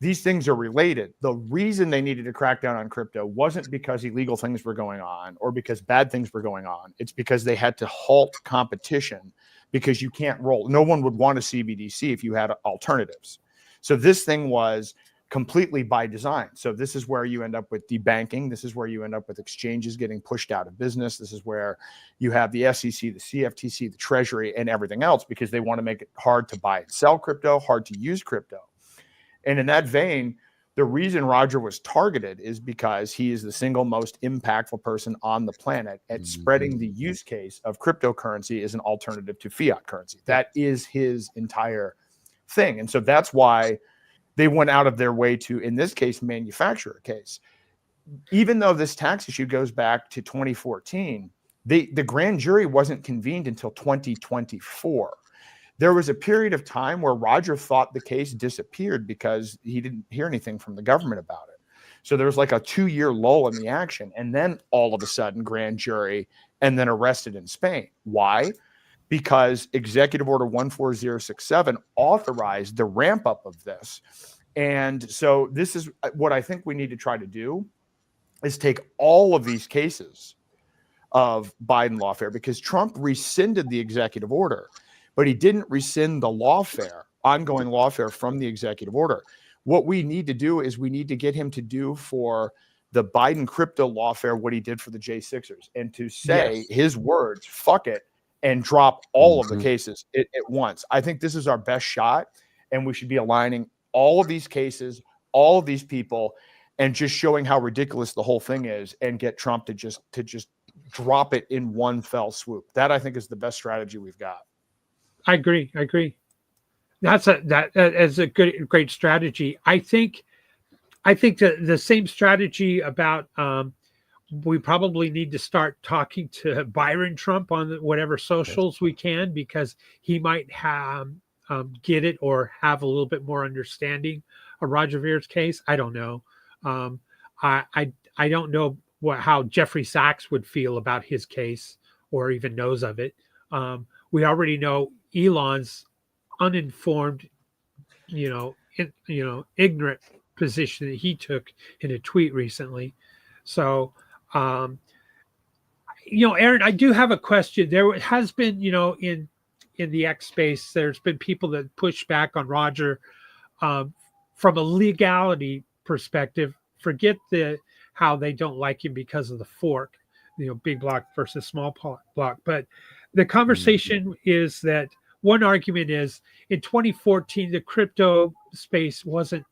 These things are related. The reason they needed to crack down on crypto wasn't because illegal things were going on or because bad things were going on. It's because they had to halt competition because you can't roll. No one would want a CBDC if you had alternatives. So this thing was completely by design. So this is where you end up with debanking. This is where you end up with exchanges getting pushed out of business. This is where you have the SEC, the CFTC, the Treasury, and everything else because they want to make it hard to buy and sell crypto, hard to use crypto. And in that vein, the reason Roger was targeted is because he is the single most impactful person on the planet at spreading the use case of cryptocurrency as an alternative to fiat currency. That is his entire thing. And so that's why they went out of their way to, in this case, manufacture a case. Even though this tax issue goes back to 2014, the grand jury wasn't convened until 2024. There was a period of time where Roger thought the case disappeared because he didn't hear anything from the government about it. So there was like a 2-year lull in the action. And then all of a sudden, grand jury, and then arrested in Spain. Why? Because Executive Order 14067 authorized the ramp up of this. And so this is what I think we need to try to do is take all of these cases of Biden lawfare, because Trump rescinded the executive order, but he didn't rescind the lawfare, ongoing lawfare from the executive order. What we need to do is we need to get him to do for the Biden crypto lawfare what he did for the J6ers, and to say his words, fuck it, and drop all of the cases at once. I think this is our best shot, and we should be aligning all of these cases, all of these people, and just showing how ridiculous the whole thing is, and get Trump to just drop it in one fell swoop. That I think is the best strategy we've got. I agree. That is a great strategy. I think the same strategy about we probably need to start talking to Byron Trump on whatever socials we can, because he might have get it or have a little bit more understanding of Roger Ver's case. I don't know. I don't know how Jeffrey Sachs would feel about his case or even knows of it. We already know Elon's uninformed, ignorant position that he took in a tweet recently. So, Aaron, I do have a question. There has been, in the X space, there's been people that push back on Roger from a legality perspective. Forget how they don't like him because of the fork, big block versus small block. But the conversation is that one argument is in 2014, the crypto space wasn't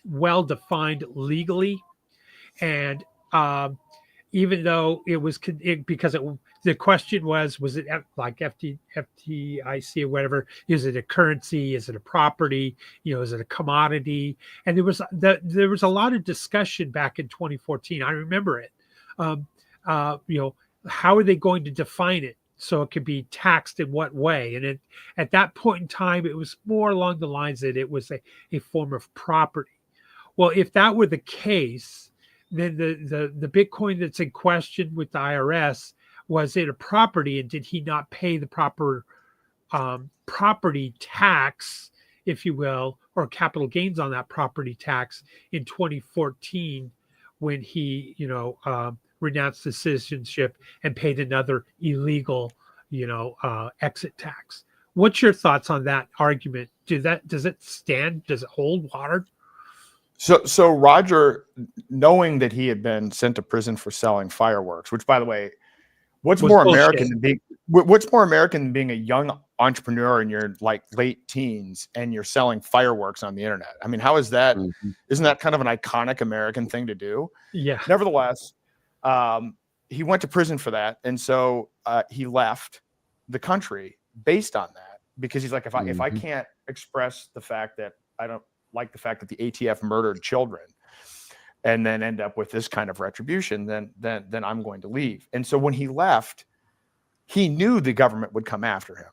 well defined legally. And even though it was the question was it like FDIC or whatever? Is it a currency? Is it a property? Is it a commodity? And there was a lot of discussion back in 2014. I remember it. How are they going to define it so it could be taxed in what way? And at that point in time, it was more along the lines that it was a form of property. Well, if that were the case, then the Bitcoin that's in question with the IRS, was it a property, and did he not pay the proper property tax, if you will, or capital gains on that property tax in 2014 when he renounced the citizenship and paid another illegal exit tax? What's your thoughts on that argument? Does it stand? Does it hold water? So Roger, knowing that he had been sent to prison for selling fireworks, which, by the way, what's more American than being a young entrepreneur in your late teens and you're selling fireworks on the internet? I mean, how is that? Mm-hmm. Isn't that kind of an iconic American thing to do? Yeah. Nevertheless, he went to prison for that, and so he left the country based on that, because he's like, if I can't express the fact that I don't like the fact that the ATF murdered children and then end up with this kind of retribution, then I'm going to leave. And so when he left, he knew the government would come after him,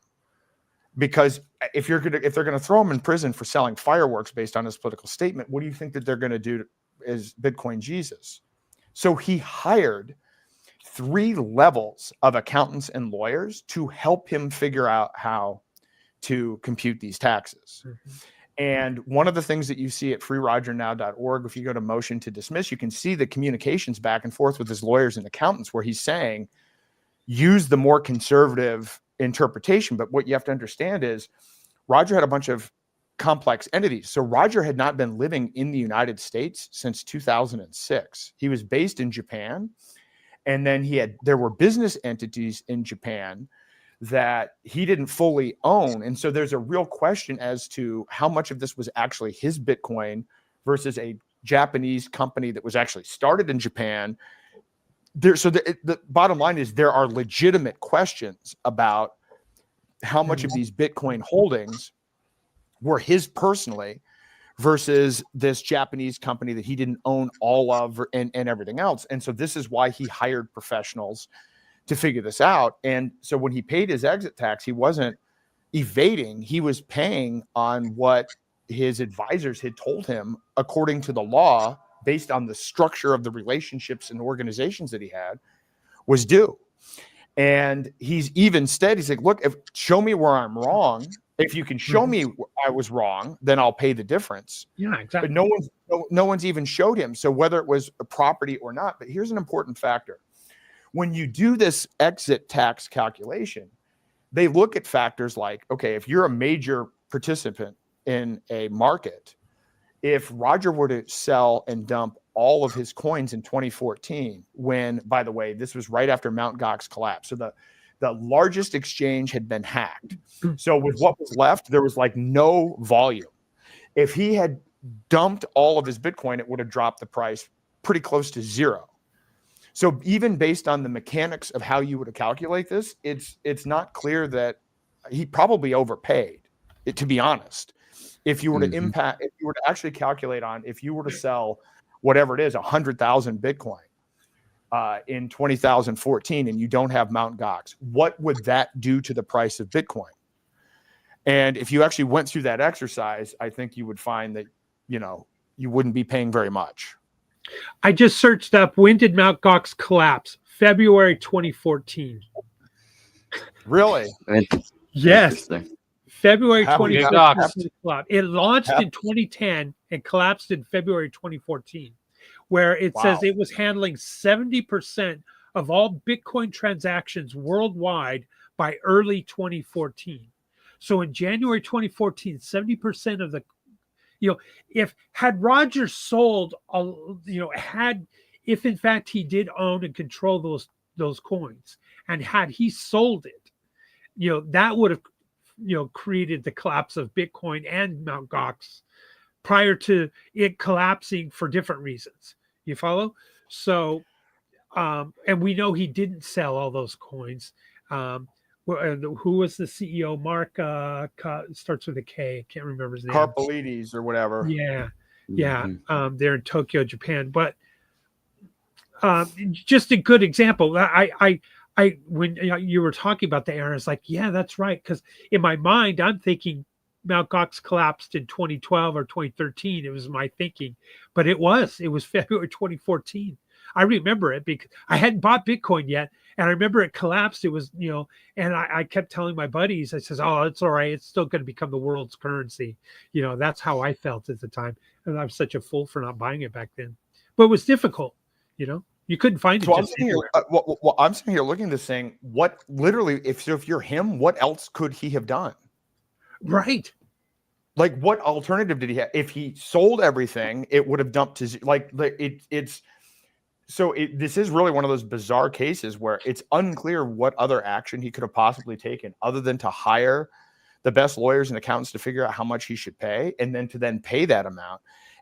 because if they're going to throw him in prison for selling fireworks based on his political statement, what do you think that they're going to do as Bitcoin Jesus? So he hired 3 levels of accountants and lawyers to help him figure out how to compute these taxes. Mm-hmm. And one of the things that you see at freerogernow.org, if you go to motion to dismiss, you can see the communications back and forth with his lawyers and accountants, where he's saying, use the more conservative interpretation. But what you have to understand is Roger had a bunch of complex entities. So Roger had not been living in the United States since 2006. He was based in Japan. And then there were business entities in Japan that he didn't fully own. And so there's a real question as to how much of this was actually his Bitcoin versus a Japanese company that was actually started in Japan. So the bottom line is there are legitimate questions about how much of these Bitcoin holdings were his personally versus this Japanese company that he didn't own all of and everything else. And so this is why he hired professionals to figure this out. And so when he paid his exit tax, he wasn't evading. He was paying on what his advisors had told him, according to the law, based on the structure of the relationships and organizations that he had, was due. And he's even said, he's like, look, show me where I'm wrong. If you can show me I was wrong, then I'll pay the difference. Yeah, exactly. But no one's even showed him. So whether it was a property or not, but here's an important factor. When you do this exit tax calculation, they look at factors like, okay, if you're a major participant in a market, if Roger were to sell and dump all of his coins in 2014, when, by the way, this was right after Mt. Gox collapse. So the largest exchange had been hacked. So with what was left, there was no volume. If he had dumped all of his Bitcoin, it would have dropped the price pretty close to zero. So even based on the mechanics of how you would calculate this, it's not clear that he probably overpaid it, to be honest. If you were to actually calculate on, if you were to sell whatever it is, 100,000 Bitcoin in 2014, and you don't have Mt. Gox, what would that do to the price of Bitcoin? And if you actually went through that exercise, I think you would find that, you wouldn't be paying very much. I just searched up, when did Mt. Gox collapse? February 2014. Really? Yes. February 2014. It launched in 2010 and collapsed in February 2014, where it says it was handling 70% of all Bitcoin transactions worldwide by early 2014. So in January 2014, 70% of the if had Roger sold, if in fact he did own and control those coins, and had he sold it, that would have, created the collapse of Bitcoin and Mt. Gox prior to it collapsing for different reasons. You follow? So and we know he didn't sell all those coins. Who was the CEO? Mark starts with a K. I can't remember his name. Carpolides or whatever. Yeah. Mhm. They're in Tokyo, Japan. But just a good example. I when you were talking about the era, it's like, yeah, that's right. Because in my mind, I'm thinking Mt. Gox collapsed in 2012 or 2013. It was my thinking, but it was February 2014. I remember it because I hadn't bought Bitcoin yet, and I remember it collapsed. It was, and I kept telling my buddies, I says, "Oh, it's all right. It's still going to become the world's currency." That's how I felt at the time, and I'm such a fool for not buying it back then. But it was difficult. You couldn't find it. So I'm just sitting here. anywhere. I'm sitting here looking at this saying, what literally? If you're him, what else could he have done? Right. Like, what alternative did he have? If he sold everything, it would have dumped his this is really one of those bizarre cases where it's unclear what other action he could have possibly taken other than to hire the best lawyers and accountants to figure out how much he should pay, and then to pay that amount.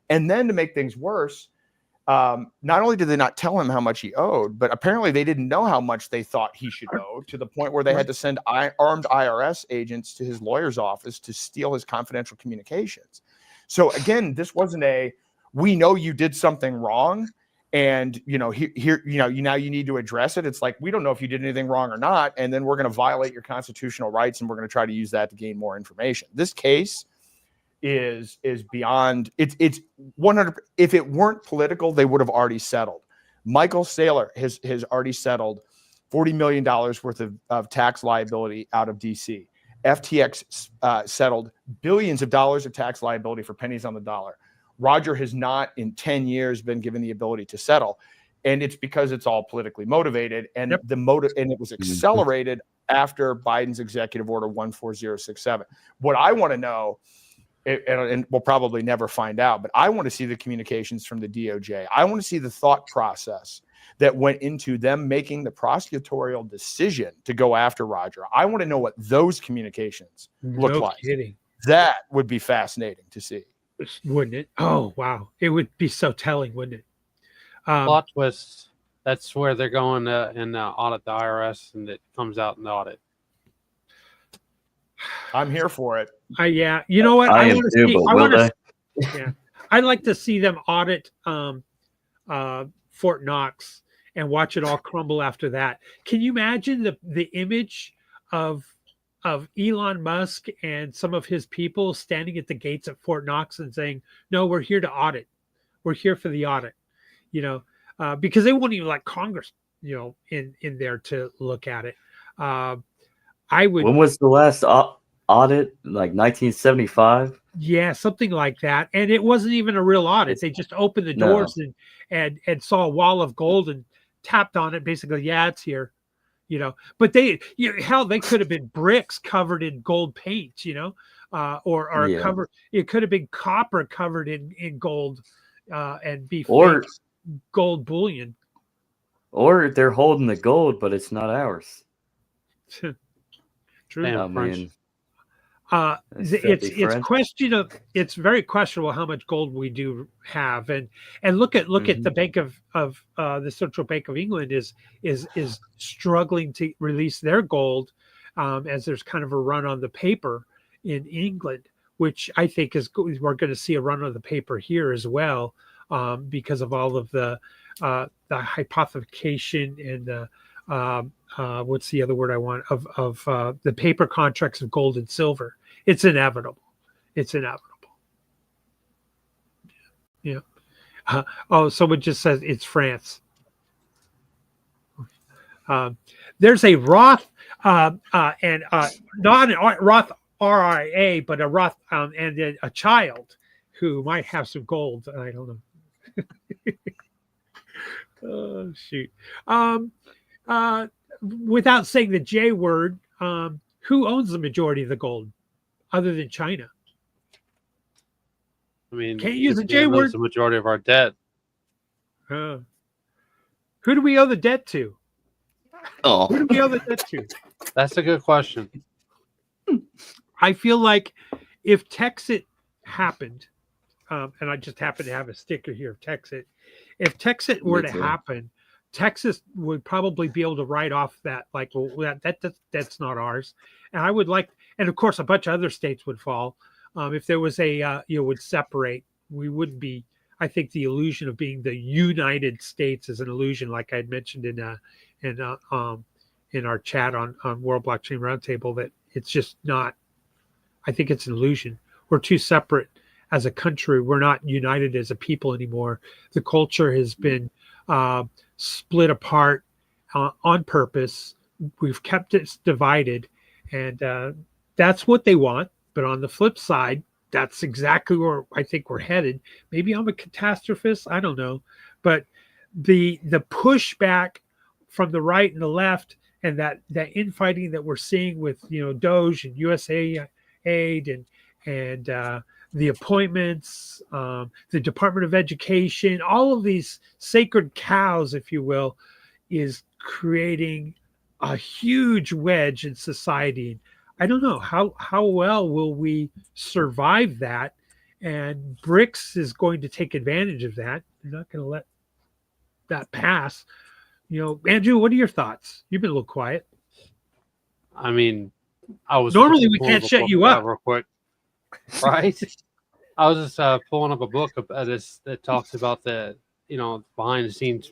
And then to make things worse, not only did they not tell him how much he owed, but apparently they didn't know how much they thought he should owe, to the point where they had to send armed IRS agents to his lawyer's office to steal his confidential communications. So again, this wasn't we know you did something wrong, and now you need to address it. It's like, we don't know if you did anything wrong or not, and then we're going to violate your constitutional rights, and we're going to try to use that to gain more information. This case is beyond, it's 100. If it weren't political, they would have already settled. Michael Saylor has already settled $40 million worth of tax liability out of DC. FTX settled billions of dollars of tax liability for pennies on the dollar. Roger has not in 10 years been given the ability to settle. And it's because it's all politically motivated, and and it was accelerated after Biden's executive order 14067. What I want to know, and we'll probably never find out, but I want to see the communications from the DOJ. I want to see the thought process that went into them making the prosecutorial decision to go after Roger. I want to know what those communications look like. Kidding. That would be fascinating to see. Wouldn't it? Oh, wow. It would be so telling, wouldn't it? Plot twist. That's where they're going and audit the IRS, and it comes out in the audit. I'm here for it. Yeah. You know what? I want to see. Yeah. I'd like to see them audit Fort Knox and watch it all crumble after that. Can you imagine the image of Elon Musk and some of his people standing at the gates at Fort Knox and saying, "No, we're here to audit. We're here for the audit." Because they wouldn't even let Congress, in there to look at it. I would. When was the last audit? Like 1975? Yeah, something like that. And it wasn't even a real audit. They just opened the doors and saw a wall of gold and tapped on it. Basically, yeah, it's here. But they could have been bricks covered in gold paint, covered. It could have been copper covered in gold, and be or gold bullion. Or they're holding the gold, but it's not ours. True. Damn, it's very questionable how much gold we do have, and look at the Bank of the Central Bank of England is struggling to release their gold, as there's kind of a run on the paper in England, which I think we're going to see a run on the paper here as well, because of all of the hypothecation and the what's the other word I want of the paper contracts of gold and silver. It's inevitable. Yeah. Someone just says it's France. There's a Roth and not an Roth RIA, but a Roth and a child who might have some gold. I don't know. Oh shoot. Without saying the J word, who owns the majority of the gold other than China? I mean, can't use the J word. The majority of our debt. Who do we owe the debt to? Oh, Who do we owe the debt to? That's a good question. I feel like if Texit happened, and I just happen to have a sticker here of Texit. If Texit were to happen, Texas would probably be able to write off that, like, well, that's not ours. And I would like, and of course, a bunch of other states would fall if there was a would separate. We wouldn't be. I think the illusion of being the United States is an illusion, like I had mentioned in our chat on World Blockchain Roundtable, that it's just not. I think it's an illusion. We're too separate as a country. We're not united as a people anymore. The culture has been split apart on purpose. We've kept it divided, and that's what they want. But on the flip side, that's exactly where I think we're headed. Maybe I'm a catastrophist. I don't know, but the pushback from the right and the left, and that infighting that we're seeing with Doge and USA Aid and the appointments, the Department of Education, all of these sacred cows, if you will, is creating a huge wedge in society. I don't know how well will we survive that, and BRICS is going to take advantage of that. They're not going to let that pass. Andrew, what are your thoughts? You've been a little quiet. I mean, I was normally we can't shut you up real quick, right? I was just pulling up a book that talks about the behind the scenes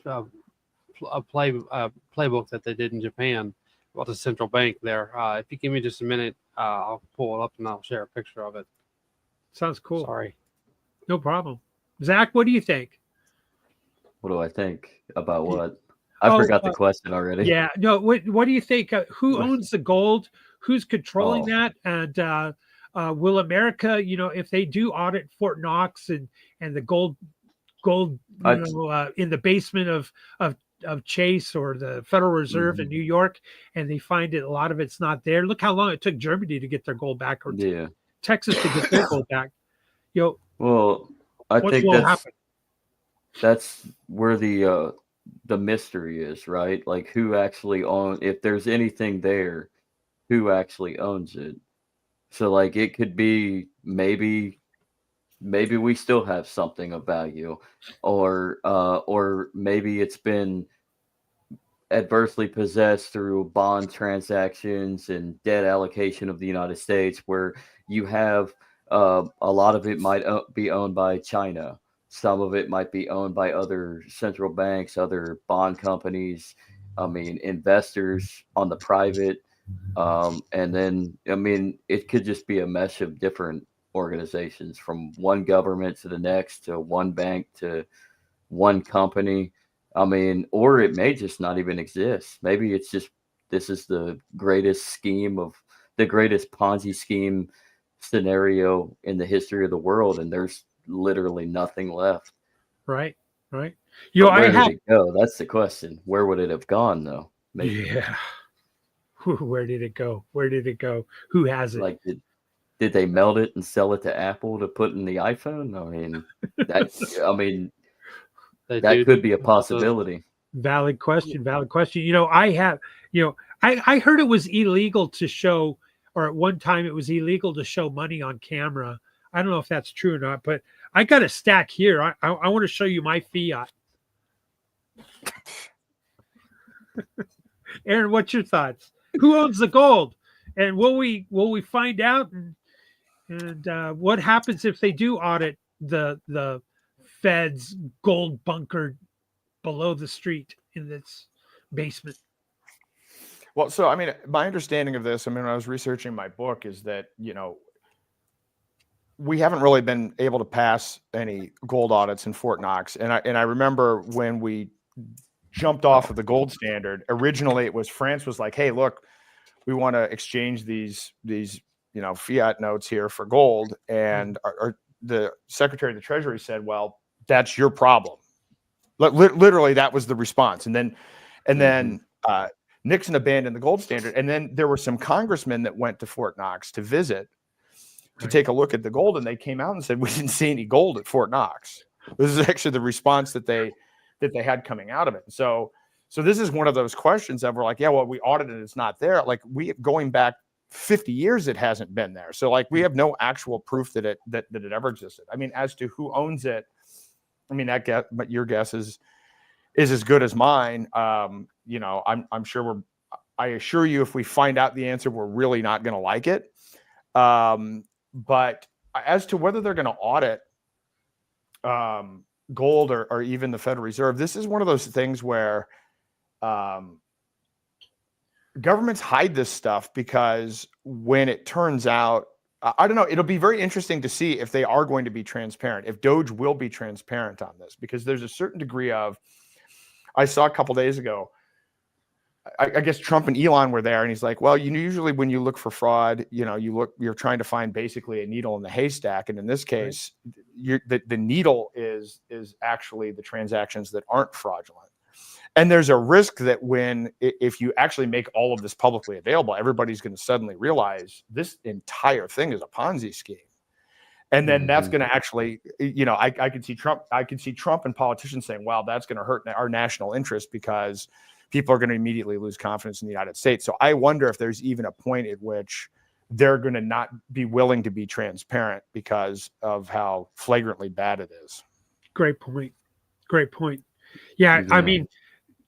playbook that they did in Japan about the central bank there. If you give me just a minute, I'll pull it up and I'll share a picture of it. Sounds cool. Sorry. No problem. Zach, what do you think? What do I think about what? I forgot the question already. Yeah. No. What do you think? Who owns the gold? Who's controlling that? And will America, if they do audit Fort Knox and the gold, in the basement of Chase or the Federal Reserve in New York, and they find it, a lot of it's not there. Look how long it took Germany to get their gold back, or Texas to get their gold back. Well, I think that's where the mystery is, right? Like, who actually owns, if there's anything there, who actually owns it? So, like, it could be maybe we still have something of value, or maybe it's been adversely possessed through bond transactions and debt allocation of the United States, where you have a lot of it might be owned by China. Some of it might be owned by other central banks, other bond companies. I mean, investors on the private. And then, I mean, it could just be a mesh of different organizations, from one government to the next, to one bank to one company. I mean, or it may just not even exist. Maybe it's just, this is the greatest Ponzi scheme scenario in the history of the world, and there's literally nothing left. Right. Where did it go? That's the question. Where would it have gone, though? Maybe. Yeah. Where did it go? Who has it? Like, did they melt it and sell it to Apple to put in the iPhone? I mean, that could be a possibility. Valid question. I heard it was illegal to show, or at one time it was illegal to show money on camera. I don't know if that's true or not, but I got a stack here. I want to show you my fiat. Aaron, what's your thoughts? Who owns the gold? And will we find out? And what happens if they do audit the Fed's gold bunker below the street in its basement? Well, so I mean, my understanding of this, I mean, when I was researching my book, is that we haven't really been able to pass any gold audits in Fort Knox, and I remember when we jumped off of the gold standard. Originally, it was France was like, "Hey, look, we want to exchange these fiat notes here for gold," and the Secretary of the Treasury said, "Well, that's your problem." Literally, that was the response, and then Nixon abandoned the gold standard, and then there were some congressmen that went to Fort Knox to visit, to take a look at the gold, and they came out and said, "We didn't see any gold at Fort Knox." This is actually the response that they had coming out of it. So this is one of those questions that we're like, yeah, well, we audited, it's not there. Like, going back 50 years, it hasn't been there. So, like, we have no actual proof that it ever existed. I mean, as to who owns it, I mean, but your guess is is as good as mine. I'm sure I assure you, if we find out the answer, we're really not going to like it. But as to whether they're going to audit gold or even the Federal Reserve, this is one of those things where governments hide this stuff, because when it turns out, I don't know, it'll be very interesting to see if they are going to be transparent, if Doge will be transparent on this, because there's a certain degree of, I saw a couple days ago, I guess Trump and Elon were there, and he's like, well, usually when you look for fraud, you're trying to find basically a needle in the haystack. And in this case, the needle is actually the transactions that aren't fraudulent. And there's a risk that if you actually make all of this publicly available, everybody's going to suddenly realize this entire thing is a Ponzi scheme. And then that's going to actually, I could see Trump and politicians saying, wow, that's going to hurt our national interest, because people are going to immediately lose confidence in the United States. So I wonder if there's even a point at which they're going to not be willing to be transparent because of how flagrantly bad it is. Great point. Yeah. I mean,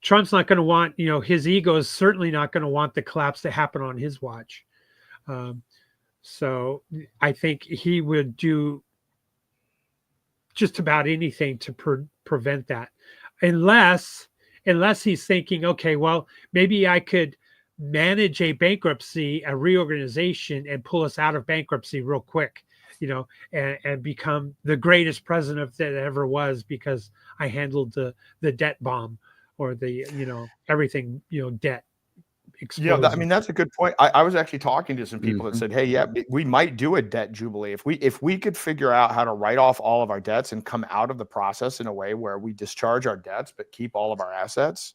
Trump's not going to want, his ego is certainly not going to want the collapse to happen on his watch. So I think he would do just about anything to prevent that, unless he's thinking, okay, well, maybe I could manage a bankruptcy, a reorganization, and pull us out of bankruptcy real quick, and become the greatest president that ever was, because I handled the debt bomb, or the, everything, debt. Yeah, that's a good point. I was actually talking to some people that said, hey, yeah, we might do a debt jubilee. If we could figure out how to write off all of our debts and come out of the process in a way where we discharge our debts but keep all of our assets.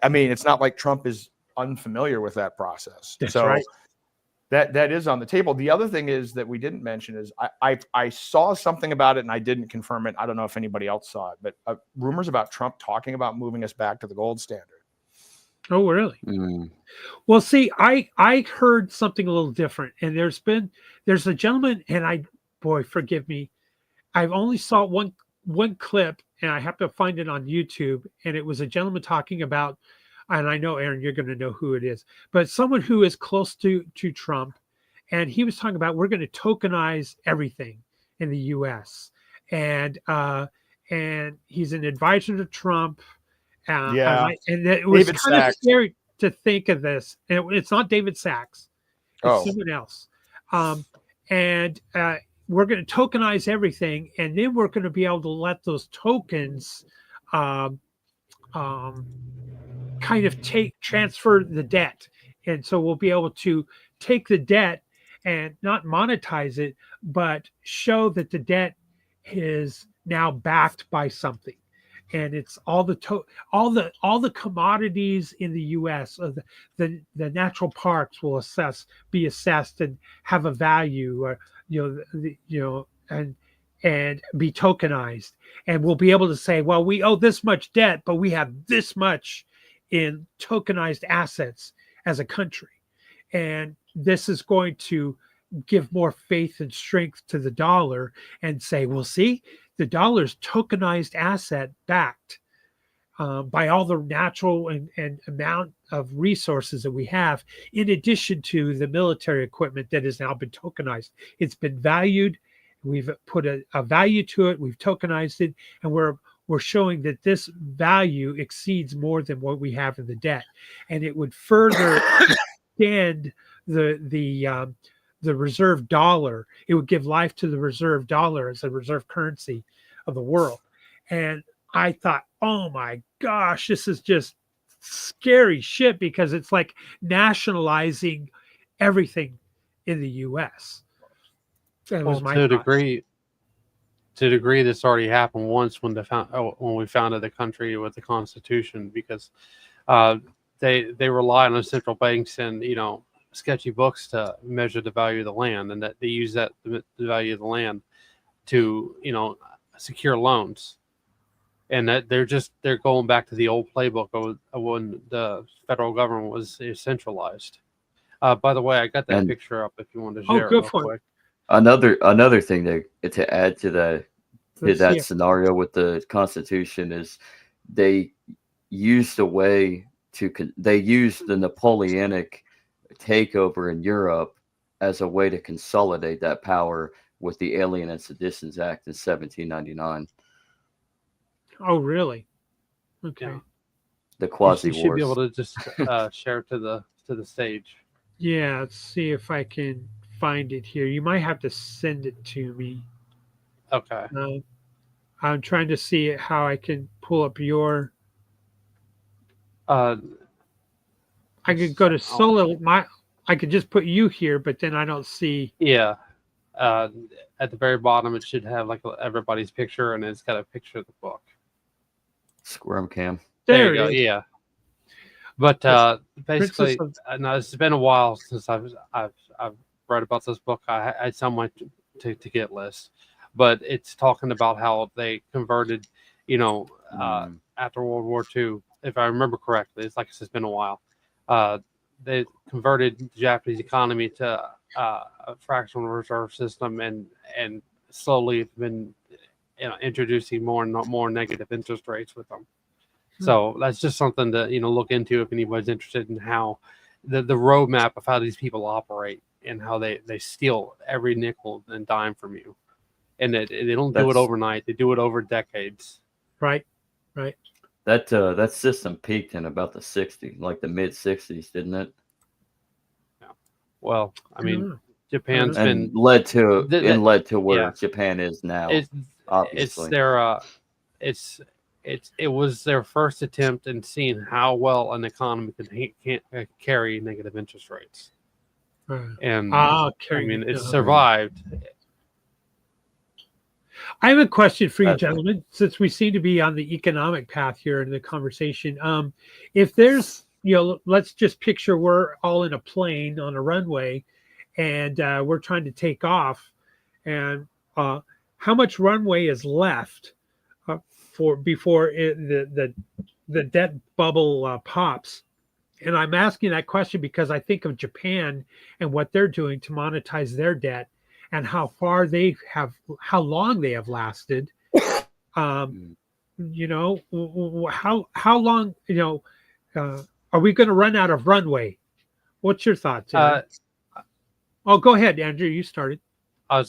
I mean, it's not like Trump is unfamiliar with that process. That's so right. That is on the table. The other thing is that we didn't mention is I saw something about it, and I didn't confirm it. I don't know if anybody else saw it, but rumors about Trump talking about moving us back to the gold standard. Oh, really? Well, see, I heard something a little different, and there's a gentleman, and forgive me, I've only saw one clip, and I have to find it on YouTube, and it was a gentleman talking about, and I know, Aaron, you're going to know who it is, but someone who is close to Trump, and he was talking about, we're going to tokenize everything in the U.S., and he's an advisor to Trump. And it was David kind Sachs. of scary to think of this. And it's not David Sachs. It's someone else. And we're going to tokenize everything, and then we're going to be able to let those tokens kind of transfer the debt. And so we'll be able to take the debt and not monetize it, but show that the debt is now backed by something. And it's all the commodities in the U.S. The natural parks will be assessed and have a value, or and be tokenized, and we'll be able to say, well, we owe this much debt, but we have this much in tokenized assets as a country, and this is going to give more faith and strength to the dollar, and say, well, see, the dollar's tokenized asset backed by all the natural and amount of resources that we have, in addition to the military equipment that has now been tokenized. It's been valued. We've put a value to it. We've tokenized it, and we're showing that this value exceeds more than what we have in the debt, and it would further extend the reserve dollar. It would give life to the reserve dollar as a reserve currency of the world. And I thought, oh my gosh, this is just scary shit, because it's like nationalizing everything in the U.S. That was my thoughts. To a degree, this already happened once when we founded the country with the Constitution, because they rely on the central banks and sketchy books to measure the value of the land, and that they use the value of the land to secure loans, and that they're going back to the old playbook of when the federal government was centralized. By the way, I got that picture up if you want to share it real quick. Another thing to add to that scenario with the Constitution is they used a way they used the Napoleonic takeover in Europe as a way to consolidate that power with the Alien and Seditions Act in 1799. Oh, really? Okay. Yeah. The You Quasi should be able Wars. to just share to the stage. Yeah, let's see if I can find it here. You might have to send it to me. Okay. I'm trying to see how I can pull up your. Uh, I could go to solo. I could just put you here, but then I don't see. yeah. Uh, at the very bottom, it should have like everybody's picture, and it's got a picture of the book. Squirm Cam. There There you go. it is. Yeah. But basically, Princess no, it's been a while since I've read about this book. I had someone to get list, but it's talking about how they converted, after World War II, if I remember correctly. It's like it's been a while. They converted the Japanese economy to a fractional reserve system, and slowly have been introducing more and more negative interest rates with them. So that's just something to look into if anybody's interested in how the roadmap of how these people operate and how they steal every nickel and dime from you, and they don't do it overnight. They do it over decades. Right. That system peaked in about the 60s, like the mid 60s, didn't it? Yeah. Well, I mean, Mhm. Japan's And been led to where yeah. Japan is now. it's Obviously, it was their first attempt in seeing how well an economy can carry negative interest rates, and I mean it survived. I have a question for you, That's- gentlemen, since we seem to be on the economic path here in the conversation. If there's, let's just picture we're all in a plane on a runway, and we're trying to take off, and how much runway is left for before the debt bubble pops? And I'm asking that question because I think of Japan and what they're doing to monetize their debt, and how long they have lasted. How long, are we going to run out of runway? What's your thoughts, Aaron? Go ahead, Andrew. You started. I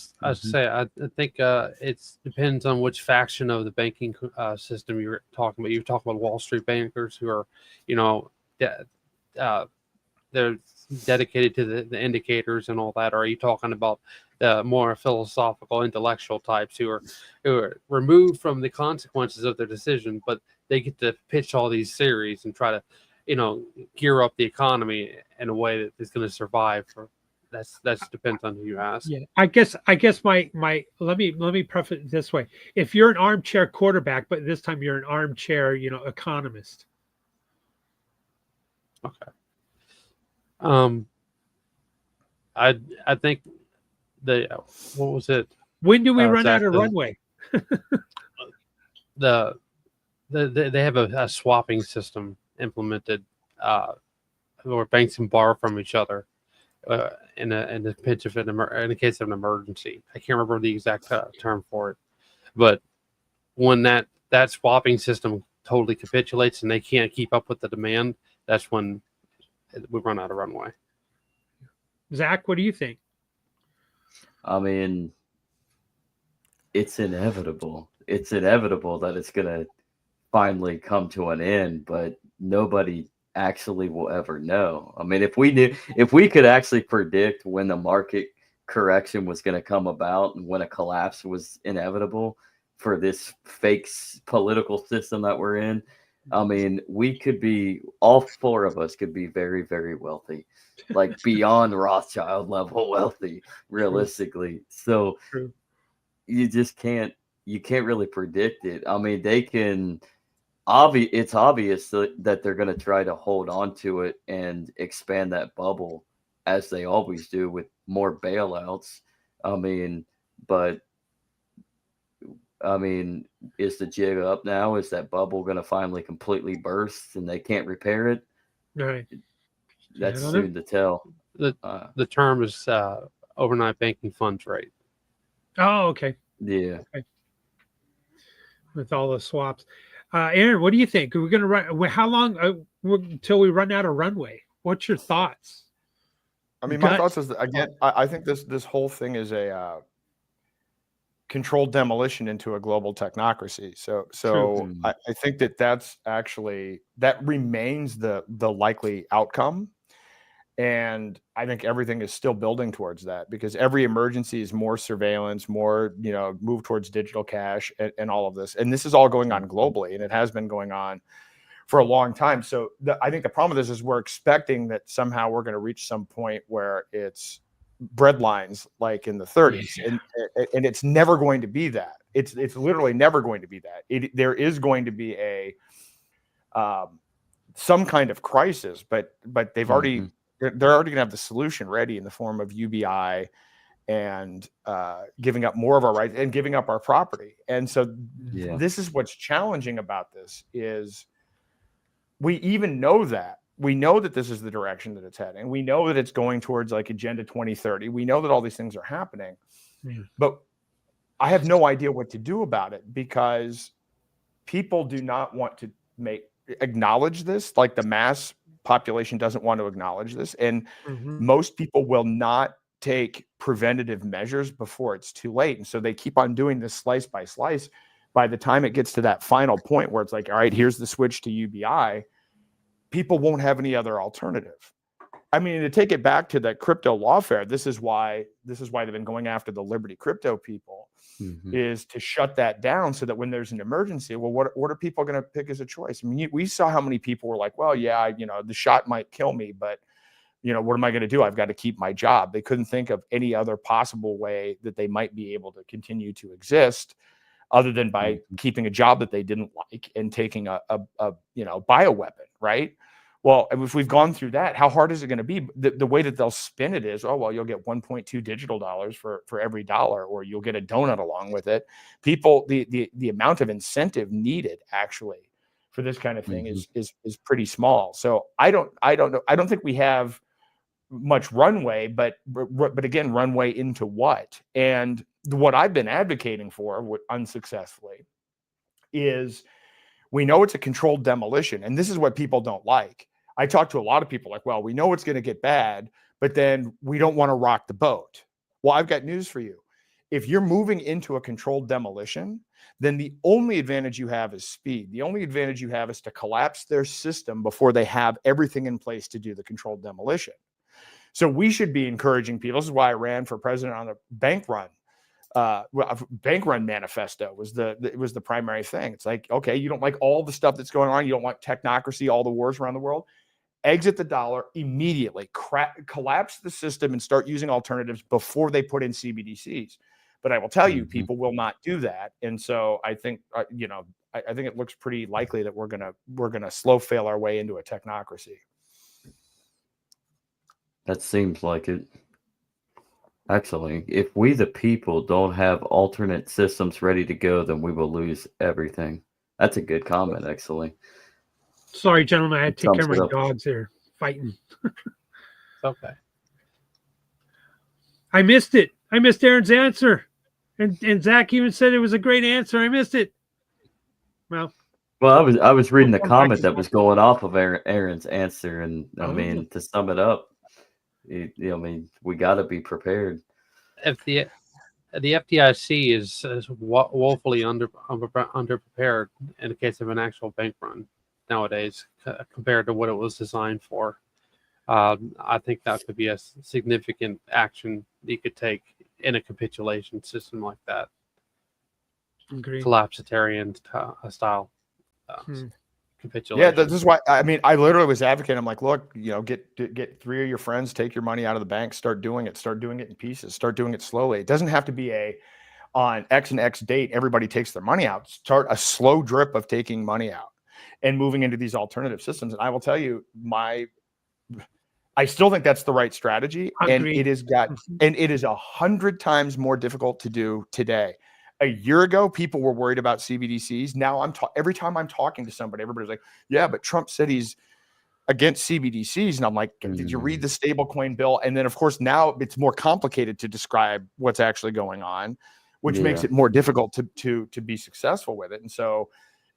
think it depends on which faction of the banking system you're talking about. You're talking about Wall Street bankers who are, they're dedicated to the indicators and all that. Or are you talking about the more philosophical, intellectual types who are removed from the consequences of their decision, but they get to pitch all these theories and try to, gear up the economy in a way that is going to survive for. That's depends on who you ask. Yeah, I guess my let me preface it this way. If you're an armchair quarterback, but this time you're an armchair, economist. Okay. I think what was it? When do we run Zach, out of runway? They have a swapping system implemented where banks can borrow from each other in the pitch of in the case of an emergency. I can't remember the exact term for it, but when that swapping system totally capitulates and they can't keep up with the demand, that's when we run out of runway. Zach, what do you think? I mean, it's inevitable. It's inevitable that it's going to finally come to an end, but nobody actually will ever know. I mean, if we could actually predict when the market correction was going to come about and when a collapse was inevitable for this fake political system that we're in, I mean, all four of us could be very, very wealthy, like beyond Rothschild level wealthy, realistically. So True. you can't really predict it. I mean, it's obvious that they're going to try to hold on to it and expand that bubble as they always do with more bailouts. Is the jig up now? Is that bubble going to finally completely burst and they can't repair it? Right. That's soon to tell. The term is overnight banking funds rate. Oh, okay. Yeah. Okay. With all the swaps. Aaron, what do you think? Are we going to run? How long until we run out of runway? What's your thoughts? I mean, my thoughts is that, again, I think this whole thing is a controlled demolition into a global technocracy. So I think that's actually, that remains the likely outcome. And I think everything is still building towards that, because every emergency is more surveillance, more, move towards digital cash and all of this. And this is all going on globally, and it has been going on for a long time. So I think the problem with this is we're expecting that somehow we're going to reach some point where it's bread lines like in the 30s, and it's never going to be that. It's literally never going to be that. There is going to be a some kind of crisis, but they've already they're already going to have the solution ready in the form of UBI and giving up more of our rights and giving up our property. And so this is what's challenging about this is we even know that. We know that this is the direction that it's heading. We know that it's going towards like Agenda 2030. We know that all these things are happening, but I have no idea what to do about it, because people do not want to acknowledge this. Like the mass population doesn't want to acknowledge this. And most people will not take preventative measures before it's too late. And so they keep on doing this slice by slice. By the time it gets to that final point where it's like, all right, here's the switch to UBI, people won't have any other alternative. I mean, to take it back to that crypto lawfare, this is why they've been going after the Liberty crypto people, is to shut that down so that when there's an emergency, well, what are people going to pick as a choice? I mean, we saw how many people were like, well, yeah, the shot might kill me, but what am I going to do? I've got to keep my job. They couldn't think of any other possible way that they might be able to continue to exist other than by keeping a job that they didn't like and taking a bioweapon, right? Well, if we've gone through that, how hard is it going to be? The way that they'll spin it is, oh, well, you'll get 1.2 digital dollars for every dollar, or you'll get a donut along with it. People, the amount of incentive needed actually for this kind of thing is pretty small. So I don't know. I don't think we have much runway, but again, runway into what? And what I've been advocating for, unsuccessfully, is we know it's a controlled demolition, and this is what people don't like. I talk to a lot of people like, well, we know it's going to get bad, but then we don't want to rock the boat. Well, I've got news for you. If you're moving into a controlled demolition, then the only advantage you have is speed. The only advantage you have is to collapse their system before they have everything in place to do the controlled demolition. So we should be encouraging people. This is why I ran for president on the bank run. Bank run manifesto was the primary thing. It's like, okay, you don't like all the stuff that's going on. You don't want technocracy, all the wars around the world. Exit the dollar immediately, collapse the system, and start using alternatives before they put in CBDCs. But I will tell you, people will not do that. And so I think, I think it looks pretty likely that we're gonna slow fail our way into a technocracy. That seems like it. Actually, if we the people don't have alternate systems ready to go, then we will lose everything. That's a good comment, actually. Sorry, gentlemen, I had to take care of my dogs here fighting. Okay. I missed it. I missed Aaron's answer. And Zach even said it was a great answer. I missed it. Well, I was reading the comment that was going off of Aaron's answer, and I mean, to sum it up, I mean, we got to be prepared. If the FDIC is woefully underprepared in the case of an actual bank run nowadays compared to what it was designed for, I think that could be a significant action you could take in a capitulation system like that. Agreed. Collapsitarian style. Capitulation. Yeah, this is why, I mean, I literally was advocating. I'm like, look, get 3 of your friends, take your money out of the bank, start doing it in pieces, start doing it slowly. It doesn't have to be on X and X date, everybody takes their money out. Start a slow drip of taking money out and moving into these alternative systems. And I will tell you, I still think that's the right strategy. And it is 100 times more difficult to do today. A year ago, people were worried about CBDCs. Now every time I'm talking to somebody, everybody's like, yeah, but Trump said he's against CBDCs. And I'm like, did you read the stablecoin bill? And then, of course, now it's more complicated to describe what's actually going on, which makes it more difficult to be successful with it. And so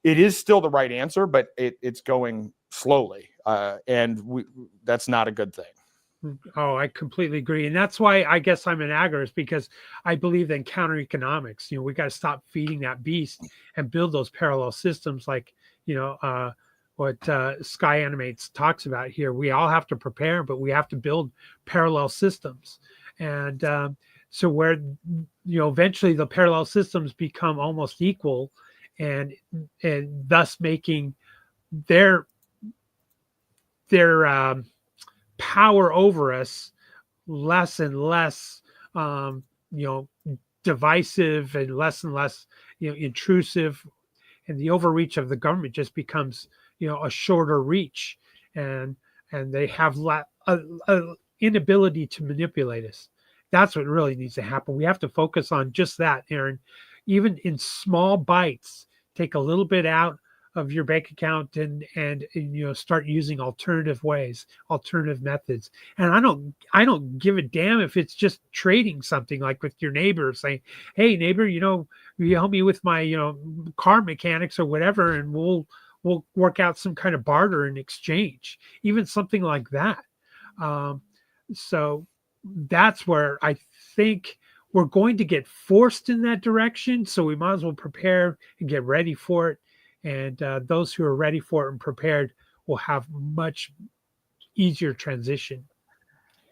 it is still the right answer, but it's going slowly, and that's not a good thing. Oh, I completely agree. And that's why I guess I'm an agorist, because I believe in counter economics. We got to stop feeding that beast and build those parallel systems like, what Sky Animates talks about here. We all have to prepare, but we have to build parallel systems. And so where, eventually the parallel systems become almost equal, and thus making their power over us less and less divisive, and less intrusive, and the overreach of the government just becomes a shorter reach, and they have a inability to manipulate us. That's what really needs to happen. We have to focus on just that, Aaron. Even in small bites, take a little bit out of your bank account and start using alternative ways, alternative methods. And I don't give a damn if it's just trading something, like with your neighbor, saying, hey neighbor, you help me with my car mechanics or whatever, and we'll work out some kind of barter in exchange, even something like that. So that's where I think we're going to get forced in that direction. So we might as well prepare and get ready for it. And those who are ready for it and prepared will have much easier transition.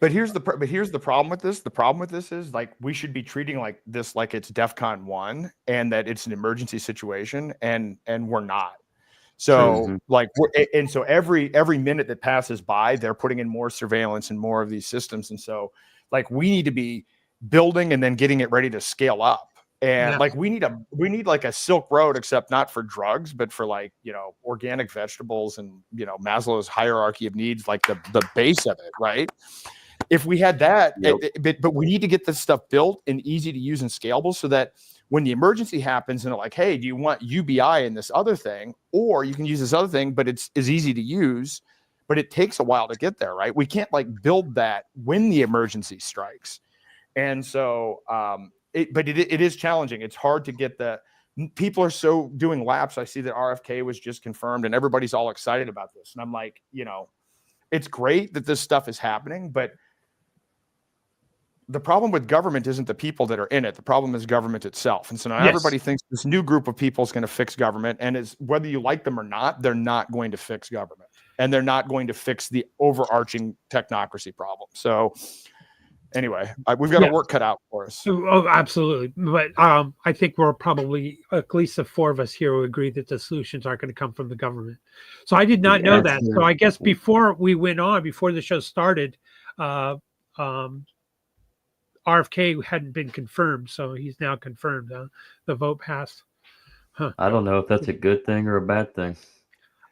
But here's the problem with this. The problem with this is, like, we should be treating like this like it's DEFCON 1 and that it's an emergency situation, and we're not. So so every minute that passes by, they're putting in more surveillance and more of these systems. And so, like, we need to be building and then getting it ready to scale up. And like, we need like a Silk Road, except not for drugs, but for, like, organic vegetables and, Maslow's hierarchy of needs, like the base of it. Right. If we had that, but we need to get this stuff built and easy to use and scalable, so that when the emergency happens and they're like, hey, do you want UBI in this other thing? Or you can use this other thing, but it's easy to use, but it takes a while to get there, right? We can't, like, build that when the emergency strikes. And so, but it is challenging. It's hard to get people are so doing laps. I see that RFK was just confirmed and everybody's all excited about this. And I'm like, it's great that this stuff is happening, but the problem with government isn't the people that are in it. The problem is government itself. And so now everybody thinks this new group of people is going to fix government. And whether you like them or not, they're not going to fix government. And they're not going to fix the overarching technocracy problem. So anyway, we've got a work cut out for us. Oh, absolutely. But I think we're probably, at least the four of us here, will agree that the solutions aren't going to come from the government. So I did not know that. So I guess before we went on, before the show started, RFK hadn't been confirmed, so he's now confirmed. The vote passed. I don't know if that's a good thing or a bad thing.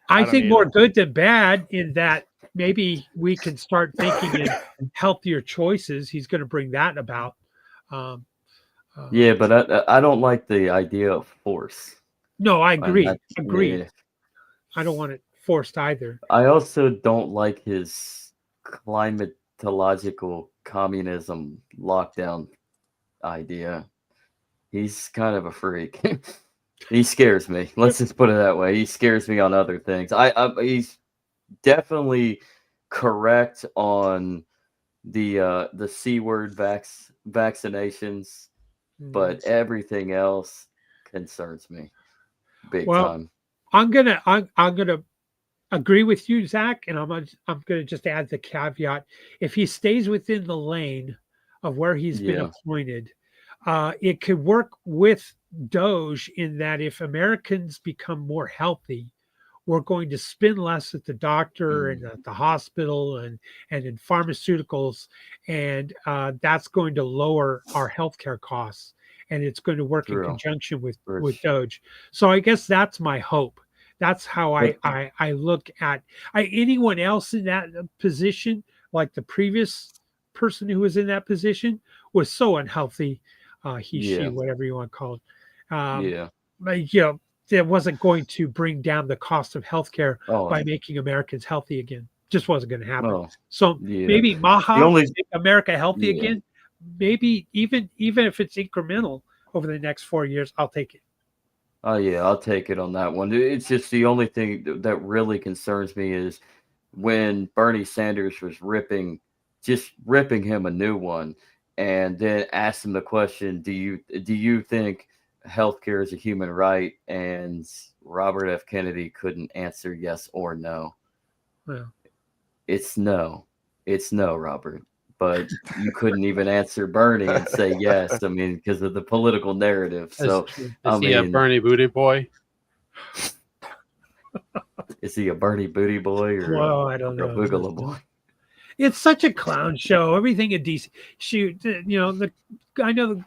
I think more good than bad, in that maybe we can start thinking in healthier choices. He's going to bring that about. Yeah, but I don't like the idea of force. No, I agree. Yeah. I don't want it forced either. I also don't like his climatological communism lockdown idea. He's kind of a freak. He scares me. Let's just put it that way. He scares me on other things. He's definitely correct on the C word vaccinations, but everything else concerns me big time. I'm gonna agree with you, Zach, and I'm gonna just add the caveat: if he stays within the lane of where he's been appointed, it could work with Doge, in that if Americans become more healthy, we're going to spend less at the doctor and at the hospital and in pharmaceuticals, and that's going to lower our healthcare costs, and it's going to work in conjunction with Doge. So I guess that's my hope. That's how I look at anyone else in that position, like the previous person who was in that position, was so unhealthy. She, whatever you want to call it. It wasn't going to bring down the cost of healthcare by making Americans healthy again. Just wasn't going to happen. Maybe make America healthy again. Maybe even if it's incremental over the next 4 years, I'll take it. Oh yeah, I'll take it on that one. It's just the only thing that really concerns me is when Bernie Sanders was just ripping him a new one, and then asked him the question, do you think healthcare is a human right? And Robert F. Kennedy couldn't answer yes or no. Well, It's no. It's no, Robert. But you couldn't even answer Bernie and say yes. I mean, because of the political narrative. So, I Is he a mean, Bernie booty boy? is he a Bernie booty boy or well, I don't a know. Boogala boy? It's such a clown show. Everything in DC. Shoot, I know